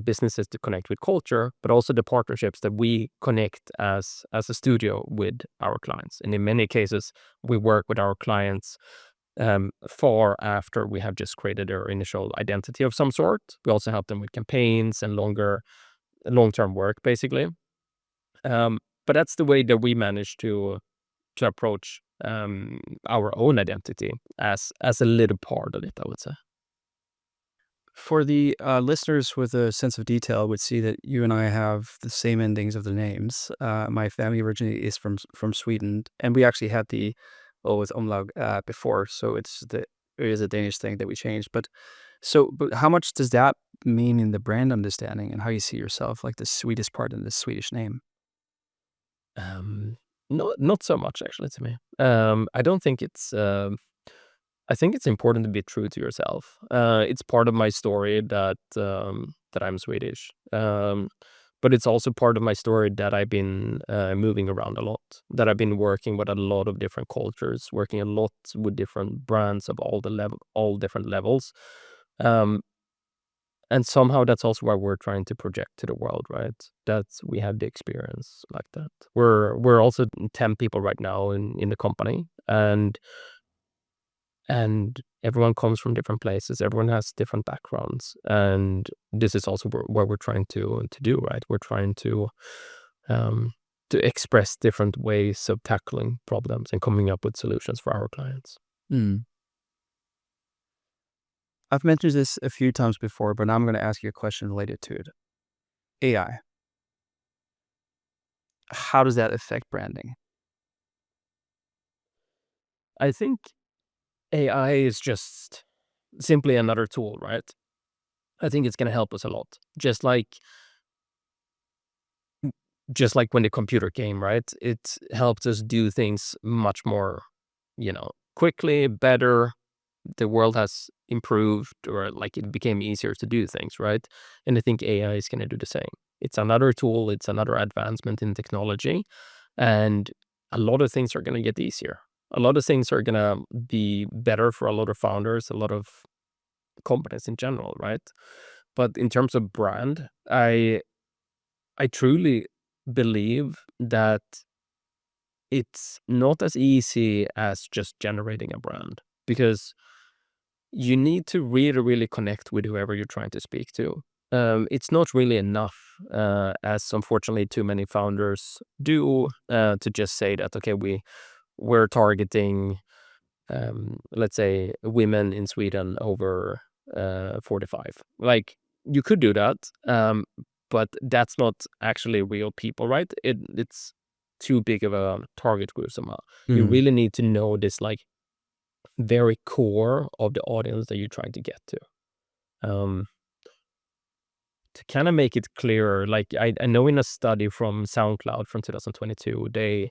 businesses to connect with culture, but also the partnerships that we connect as a studio with our clients. And in many cases, we work with our clients far after we have just created their initial identity of some sort. We also help them with campaigns and long-term work, basically. Um, but that's the way that we manage to approach our own identity as a little part of it, I would say. For the listeners with a sense of detail would see that you and I have the same endings of the names. My family originally is from Sweden, and we actually had the O with umlaut before, so it is a Danish thing that we changed. But how much does that mean in the brand understanding and how you see yourself, like the Swedish part in the Swedish name? Um, not so much actually to me. I don't think it's. I think it's important to be true to yourself. It's part of my story that I'm Swedish. But it's also part of my story that I've been moving around a lot. That I've been working with a lot of different cultures, working a lot with different brands of all different levels. Um, and somehow that's also why we're trying to project to the world, right? That we have the experience like that. We're also 10 people right now in the company, and everyone comes from different places. Everyone has different backgrounds, and this is also what we're trying to do, right? We're trying um, to express different ways of tackling problems and coming up with solutions for our clients. Hmm. I've mentioned this a few times before, but now I'm going to ask you a question related to it. AI. How does that affect branding? I think AI is just simply another tool, right? I think it's going to help us a lot. Just like when the computer came, right? It helped us do things much more, quickly, better. The world has improved, or like it became easier to do things, right? And I think AI is going to do the same. It's another tool, it's another advancement in technology, and a lot of things are going to get easier. A lot of things are going to be better for a lot of founders, a lot of companies in general, right? But in terms of brand, I truly believe that it's not as easy as just generating a brand, because you need to really, really connect with whoever you're trying to speak to. It's not really enough, as unfortunately too many founders do, to just say that, okay, we're targeting, let's say, women in Sweden over 45. Like, you could do that, but that's not actually real people, right? It's too big of a target group somehow. You Mm. really need to know this, like, very core of the audience that you're trying to get to. Um, to kind of make it clearer, like I know in a study from SoundCloud from 2022, they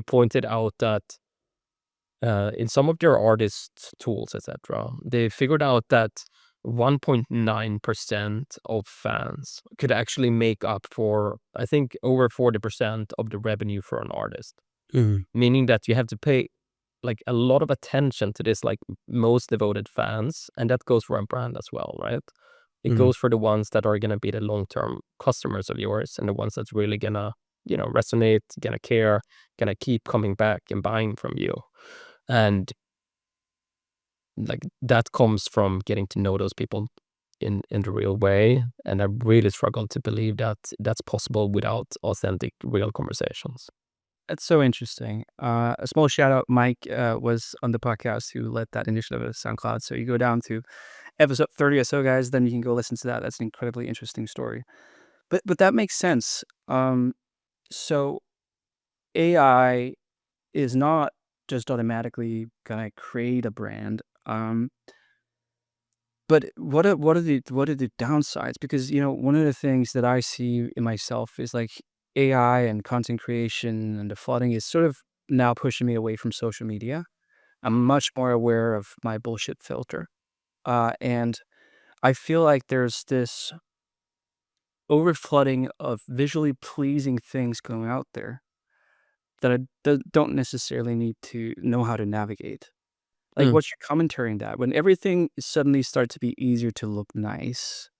pointed out that in some of their artist tools, etc., they figured out that 1.9% of fans could actually make up for, I think, over 40% of the revenue for an artist. Mm. Meaning that you have to pay like a lot of attention to this, like, most devoted fans, and that goes for a brand as well, right? It Mm. goes for the ones that are gonna be the long-term customers of yours, and the ones that's really gonna, resonate, gonna care, gonna keep coming back and buying from you. And, like, that comes from getting to know those people in the real way, and I really struggle to believe that that's possible without authentic, real conversations. That's so interesting. A small shout out, Mike was on the podcast who led that initiative at SoundCloud. So you go down to episode 30 or so, guys, then you can go listen to that. That's an incredibly interesting story. But that makes sense. So AI is not just automatically gonna create a brand. But what are the downsides? Because one of the things that I see in myself is like AI and content creation and the flooding is sort of now pushing me away from social media. I'm much more aware of my bullshit filter, and I feel like there's this overflooding of visually pleasing things going out there. that I don't necessarily need to know how to navigate. Like, Mm. what's your commentary on that? When everything suddenly starts to be easier to look nice,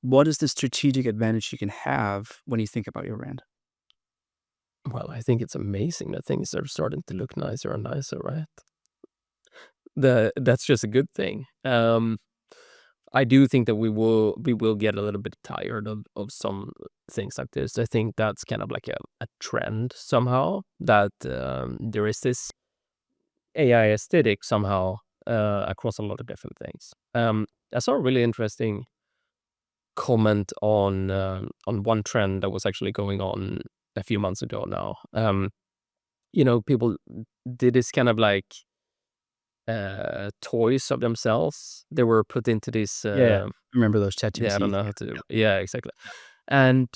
what is the strategic advantage you can have when you think about your brand? Well, I think it's amazing that things are starting to look nicer and nicer, right? That's just a good thing. I do think that we will get a little bit tired of some things like this. I think that's kind of like a trend somehow that there is this AI aesthetic somehow across a lot of different things. I saw a really interesting comment on one trend that was actually going on a few months ago now. People did this kind of like toys of themselves. They were put into this. Yeah. Remember those Yeah, I don't ChatGPT? know how to. Yeah, exactly. And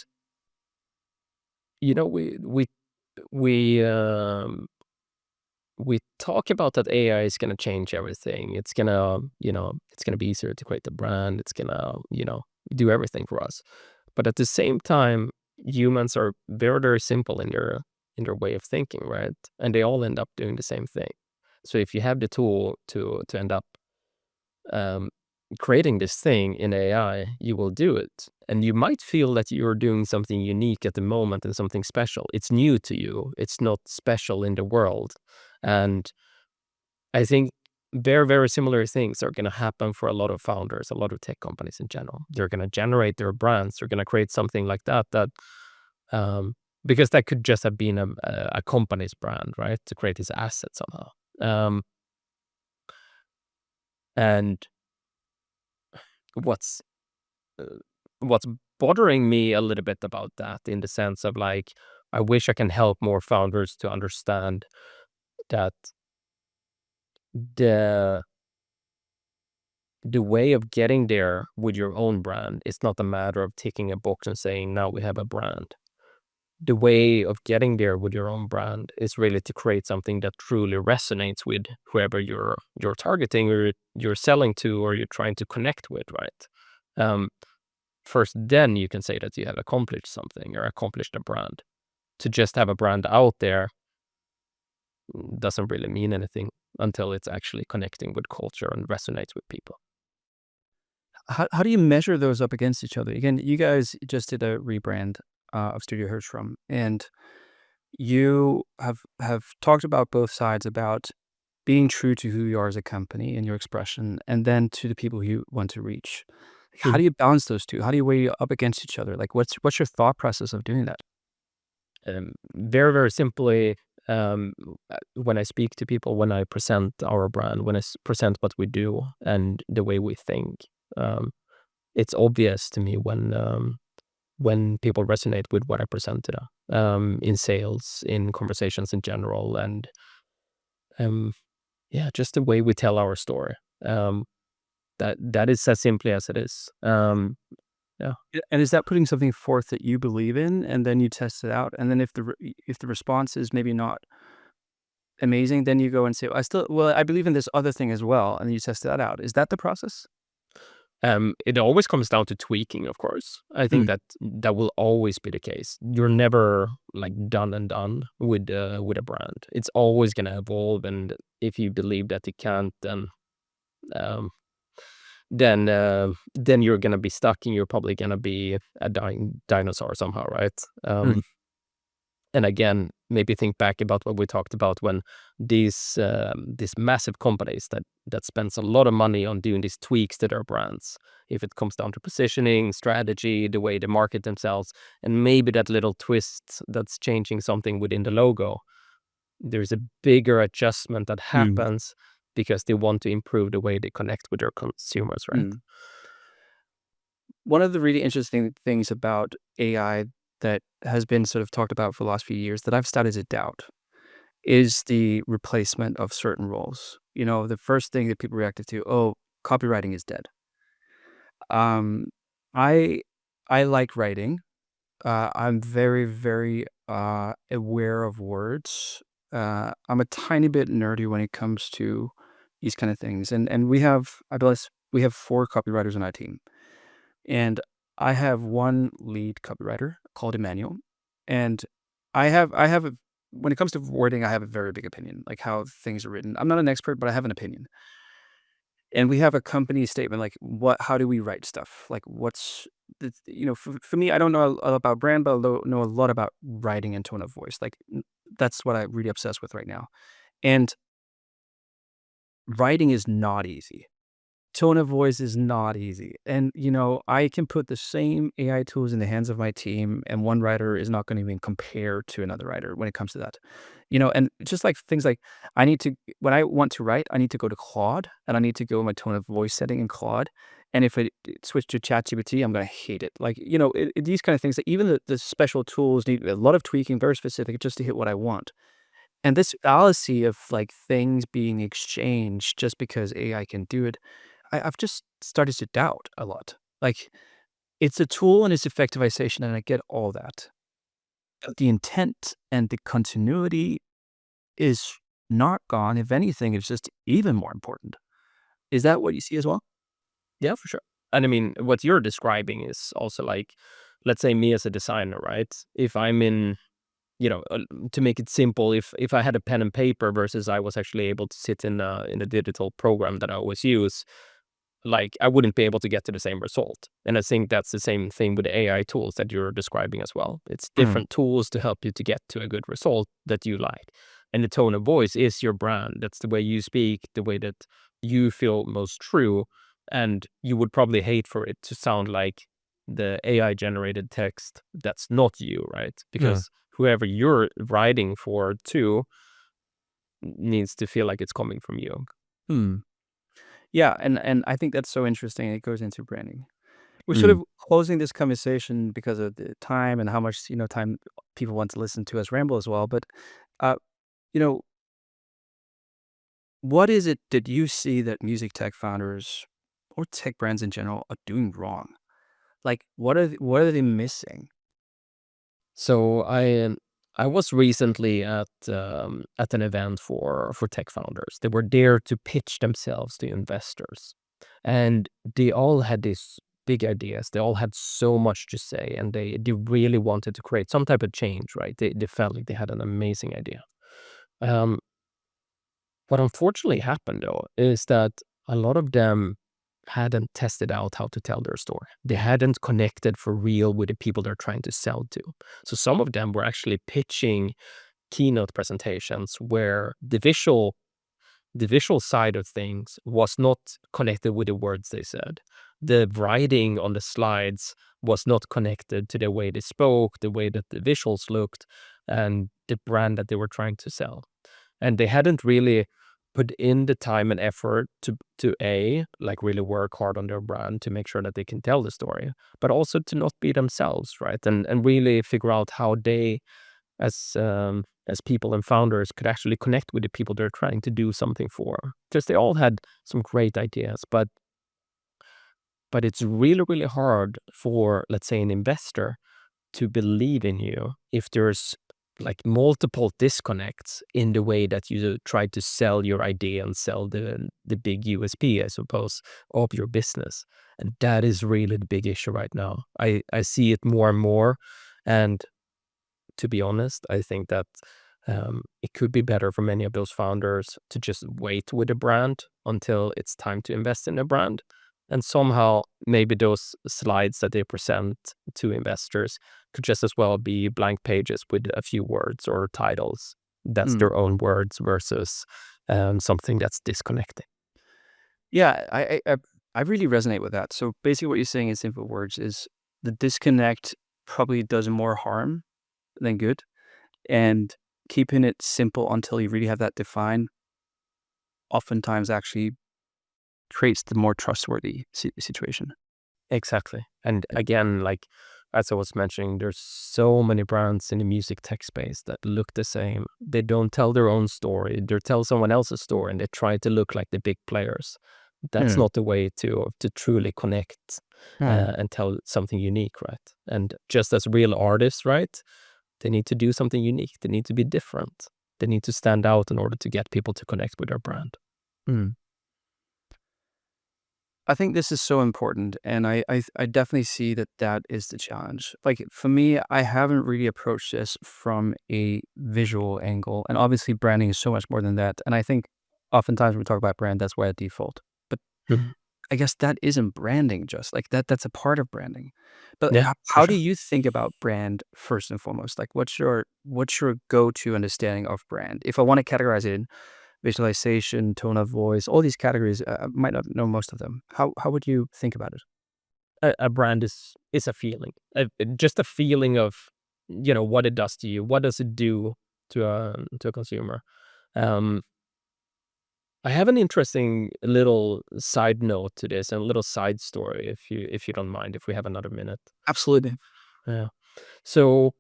you know, we we talk about that AI is gonna change everything. It's gonna be easier to create a brand. It's gonna, do everything for us. But at the same time, humans are very, very simple in their way of thinking, right? And they all end up doing the same thing. So if you have the tool to end up um, creating this thing in AI, you will do it. And you might feel that you're doing something unique at the moment and something special. It's new to you. It's not special in the world. And I think very, very similar things are going to happen for a lot of founders, a lot of tech companies in general. They're going to generate their brands. They're going to create something like that, um, because that could just have been a company's brand, right? To create this asset somehow. And what's uh, what's bothering me a little bit about that in the sense of like, I wish I can help more founders to understand that the the way of getting there with your own brand is not a matter of ticking a box and saying, now we have a brand. The way of getting there with your own brand is really to create something that truly resonates with whoever you're targeting or you're selling to or you're trying to connect with, right? Um, First, then you can say that you have accomplished something or accomplished a brand. To just have a brand out there doesn't really mean anything until it's actually connecting with culture and resonates with people. How do you measure those up against each other? Again, you guys just did a rebrand of Studio Herrström, and you have talked about both sides about being true to who you are as a company and your expression, and then to the people you want to reach. Like, how do you balance those two? How do you weigh up against each other? Like, what's your thought process of doing that? Very, very simply, um, when I speak to people, when I present our brand, when present what we do and the way we think, um, it's obvious to me when people resonate with what I present to them, in sales, in conversations in general, and um, yeah, just the way we tell our story. That is as simply as it is. Yeah. And is that putting something forth that you believe in, and then you test it out, and then if the response is maybe not amazing, then you go and say, I believe in this other thing as well," and you test that out. Is that the process? It always comes down to tweaking, of course. I think Mm, that will always be the case. You're never like done and done with a brand. It's always gonna evolve, and if you believe that it can't, um, then you're gonna be stuck, and you're probably gonna be a dying dinosaur somehow, right? mm, And again, maybe think back about what we talked about when these massive companies that spends a lot of money on doing these tweaks to their brands. If it comes down to positioning, strategy, the way they market themselves, and maybe that little twist that's changing something within the logo, there's a bigger adjustment that mm, happens because they want to improve the way they connect with their consumers, right? mm. One of the really interesting things about AI that has been sort of talked about for the last few years that I've started to doubt is the replacement of certain roles. You know, the first thing that people reacted to, "Oh, copywriting is dead." Um, I I like writing. I'm very, very, aware of words. I'm a tiny bit nerdy when it comes to these kind of things, and I believe we have 4 copywriters on our team, and I have one lead copywriter called Emmanuel, and I have a when it comes to wording, I have a very big opinion, like how things are written. I'm not an expert, but I have an opinion. And we have a company statement, like how do we write stuff? Like for me, I don't know about brand, but know a lot about writing and tone of voice. Like that's what I'm really obsessed with right now. And writing is not easy. Tone of voice is not easy. And, I can put the same AI tools in the hands of my team, and one writer is not going to even compare to another writer when it comes to that. And just like things like when I want to write, I need to go to Claude and I need to go in my tone of voice setting in Claude. And if it switch to ChatGPT, I'm going to hate it. Like, these kind of things that even the special tools need a lot of tweaking, very specific, just to hit what I want. And this fallacy of like things being exchanged just because AI can do it, I've just started to doubt a lot. Like, it's a tool and it's effectivization, and I get all that. But the intent and the continuity is not gone. If anything, it's just even more important. Is that what you see as well? Yeah, for sure. And I mean, what you're describing is also like, let's say me as a designer, right? If I'm in, to make it simple, if I had a pen and paper versus I was actually able to sit in a digital program that I always use, like I wouldn't be able to get to the same result. And I think that's the same thing with the AI tools that you're describing as well. It's Mm, different tools to help you to get to a good result that you like. And the tone of voice is your brand. That's the way you speak, the way that you feel most true. And you would probably hate for it to sound like the AI generated text that's not you, right? mm, Because whoever you're writing for too needs to feel like it's coming from you. mm. Yeah, and I think that's so interesting. It goes into branding. We're sort Mm. of closing this conversation because of the time and how much time people want to listen to us ramble as well. But uh, you know, what is it that you see that music tech founders or tech brands in general are doing wrong? Like, what are they missing? So I was recently at an event for tech founders. They were there to pitch themselves to investors, and they all had these big ideas. They all had so much to say, and they really wanted to create some type of change. Right? They felt like they had an amazing idea. Um, what unfortunately happened though is that a lot of them hadn't tested out how to tell their story. They hadn't connected for real with the people they're trying to sell to. So some of them were actually pitching keynote presentations where the visual side of things was not connected with the words they said. The writing on the slides was not connected to the way they spoke, the way that the visuals looked, and the brand that they were trying to sell. And they hadn't really put in the time and effort to like really work hard on their brand to make sure that they can tell the story, but also to not be themselves, right? And really figure out how they as people and founders could actually connect with the people they're trying to do something for. Because they all had some great ideas, but it's really, really hard for, let's say, an investor to believe in you if there's like multiple disconnects in the way that you try to sell your idea and sell the big USP, I suppose, of your business. And that is really the big issue right now. I see it more and more. And to be honest, I think that it could be better for many of those founders to just wait with a brand until it's time to invest in a brand. And somehow, maybe those slides that they present to investors could just as well be blank pages with a few words or titles. That's Mm. their own words versus something that's disconnecting. Yeah, I really resonate with that. So basically, what you're saying in simple words is the disconnect probably does more harm than good, and keeping it simple until you really have that defined oftentimes actually creates the more trustworthy situation. Exactly. And again, like as I was mentioning, there's so many brands in the music tech space that look the same. They don't tell their own story. They tell someone else's story and they try to look like the big players. That's Mm, not the way to truly connect mm, and tell something unique, right? And just as real artists, right? They need to do something unique. They need to be different. They need to stand out in order to get people to connect with their brand. mm. I think this is so important, and I definitely see that that is the challenge. Like, for me, I haven't really approached this from a visual angle, and obviously branding is so much more than that, and I think oftentimes when we talk about brand, that's where I default. But Mhm. I guess that isn't branding just, like, that's a part of branding. But Yeah, for how do sure. you think about brand first and foremost? Like, what's your go-to understanding of brand? If I wanna categorize it in visualization, tone of voice, all these categories, I might not know most of them. How would you think about it? A brand is a feeling, just a feeling of, what it does to you. What does it do to a consumer? Um, I have an interesting little side note to this and a little side story, if you don't mind, if we have another minute. Absolutely. Yeah. So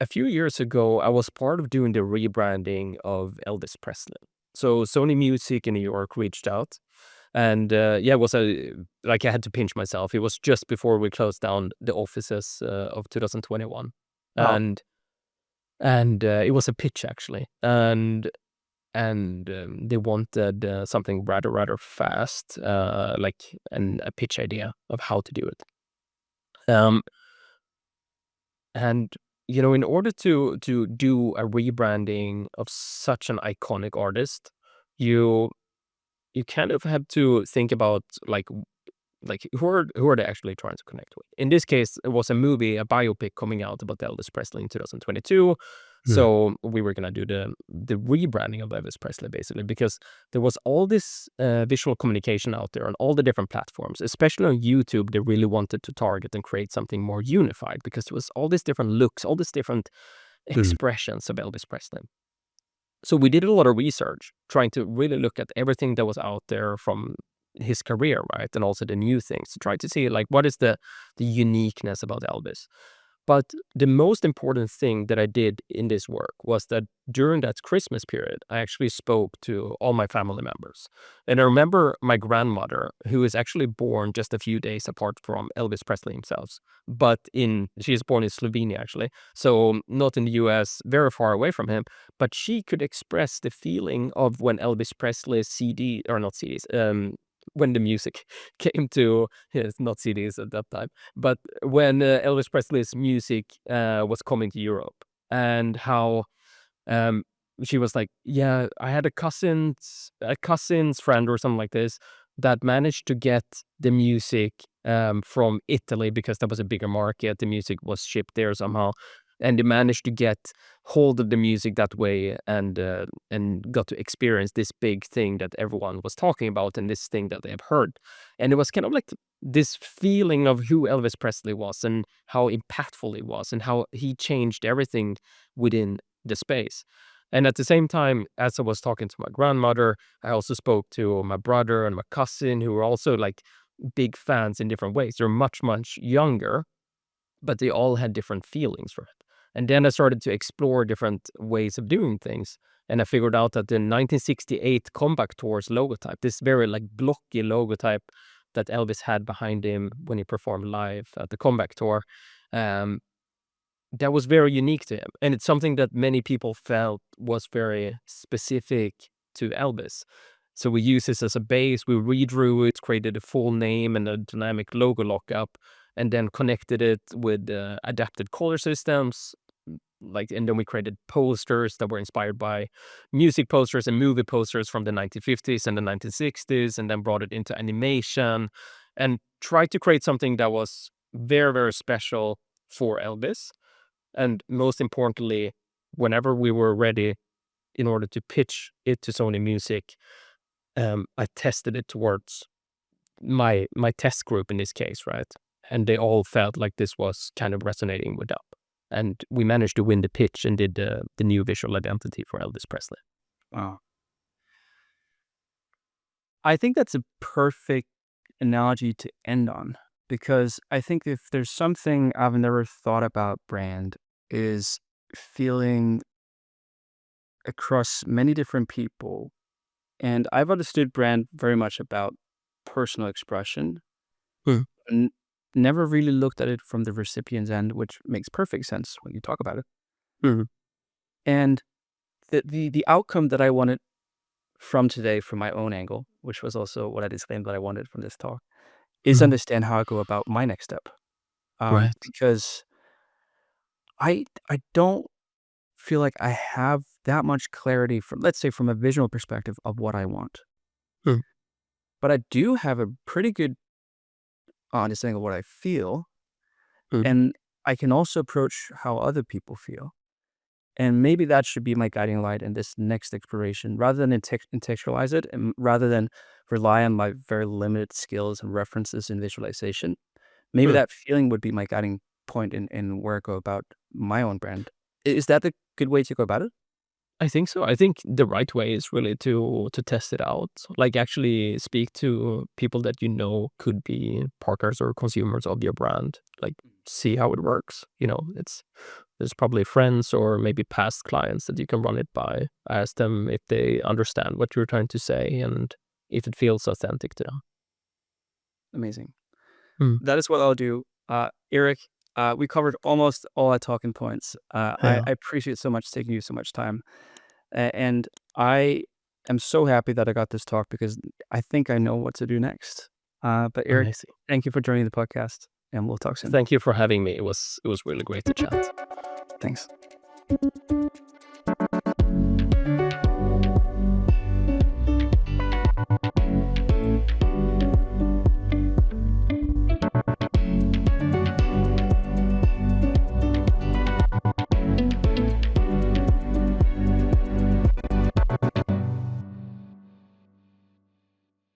a few years ago, I was part of doing the rebranding of Elvis Presley. So Sony Music in New York reached out, and yeah, it was a like I had to pinch myself. It was just before we closed down the offices of 2021, Oh, and it was a pitch actually, and they wanted something rather fast, like a pitch idea of how to do it. Um, And, in order to do a rebranding of such an iconic artist, you you kind of have to think about like who are they actually trying to connect with? In this case, it was a movie, a biopic coming out about Elvis Presley in 2022. mm, So we were gonna do the rebranding of Elvis Presley basically because there was all this visual communication out there on all the different platforms, especially on YouTube. They really wanted to target and create something more unified because there was all these different looks, all these different mm, expressions of Elvis Presley. So we did a lot of research, trying to really look at everything that was out there from his career, right? And also the new things to try to see like what is the uniqueness about Elvis. But the most important thing that I did in this work was that during that Christmas period, I actually spoke to all my family members. And I remember my grandmother, who was actually born just a few days apart from Elvis Presley himself, but she is born in Slovenia actually, so not in the US, very far away from him, but she could express the feeling of when Elvis Presley's CD, or not CDs, when the music came to, yes, not CDs at that time, but when Elvis Presley's music was coming to Europe, and how um, she was like, "Yeah, I had a cousin's friend or something like this that managed to get the music from Italy because that was a bigger market. The music was shipped there somehow, and they managed to get hold of the music that way, and got to experience this big thing that everyone was talking about and this thing that they have heard. And it was kind of like this feeling of who Elvis Presley was and how impactful he was and how he changed everything within the space. And at the same time, as I was talking to my grandmother, I also spoke to my brother and my cousin who were also like big fans in different ways. They're much younger, but they all had different feelings for it. And then I started to explore different ways of doing things. And I figured out that the 1968 Comeback Tours logotype, this very like blocky logotype that Elvis had behind him when he performed live at the Comeback Tour, um, that was very unique to him, and it's something that many people felt was very specific to Elvis. So we used this as a base, we redrew it, created a full name and a dynamic logo lockup, and then connected it with adapted color systems, and then we created posters that were inspired by music posters and movie posters from the 1950s and the 1960s, and then brought it into animation, and tried to create something that was very special for Elvis, and most importantly, whenever we were ready in order to pitch it to Sony Music, I tested it towards my test group in this case, right? And they all felt like this was kind of resonating with them. And we managed to win the pitch and did the new visual identity for Elvis Presley. wow. I think that's a perfect analogy to end on because I think if there's something I've never thought about brand is feeling across many different people. And I've understood brand very much about personal expression, Mm, and never really looked at it from the recipient's end, which makes perfect sense when you talk about it. mhm, And the outcome that I wanted from today, from my own angle, which was also what I disclaimed that I wanted from this talk, is Mhm. understand how I go about my next step. Right. Because I don't feel like I have that much clarity from, let's say, from a visual perspective of what I want. Mm, But I do have a pretty good understanding of what I feel, mm, and I can also approach how other people feel. And maybe that should be my guiding light in this next exploration, rather than contextualize it, and rather than rely on my very limited skills and references in visualization. Maybe mm. that feeling would be my guiding point in where I go about my own brand. Is that the good way to go about it? I think so. I think the right way is really to test it out. Like actually speak to people that you know could be partners or consumers of your brand. Like see how it works. There's probably friends or maybe past clients that you can run it by. Ask them if they understand what you're trying to say and if it feels authentic to them. Amazing. Mm, That is what I'll do. Eric, we covered almost all our talking points. I yeah, appreciate so much taking you so much time. And I am so happy that I got this talk because I think I know what to do next. But Eric, amazing. thank you for joining the podcast, and we'll talk soon. Thank you for having me. It was really great to chat. Thanks.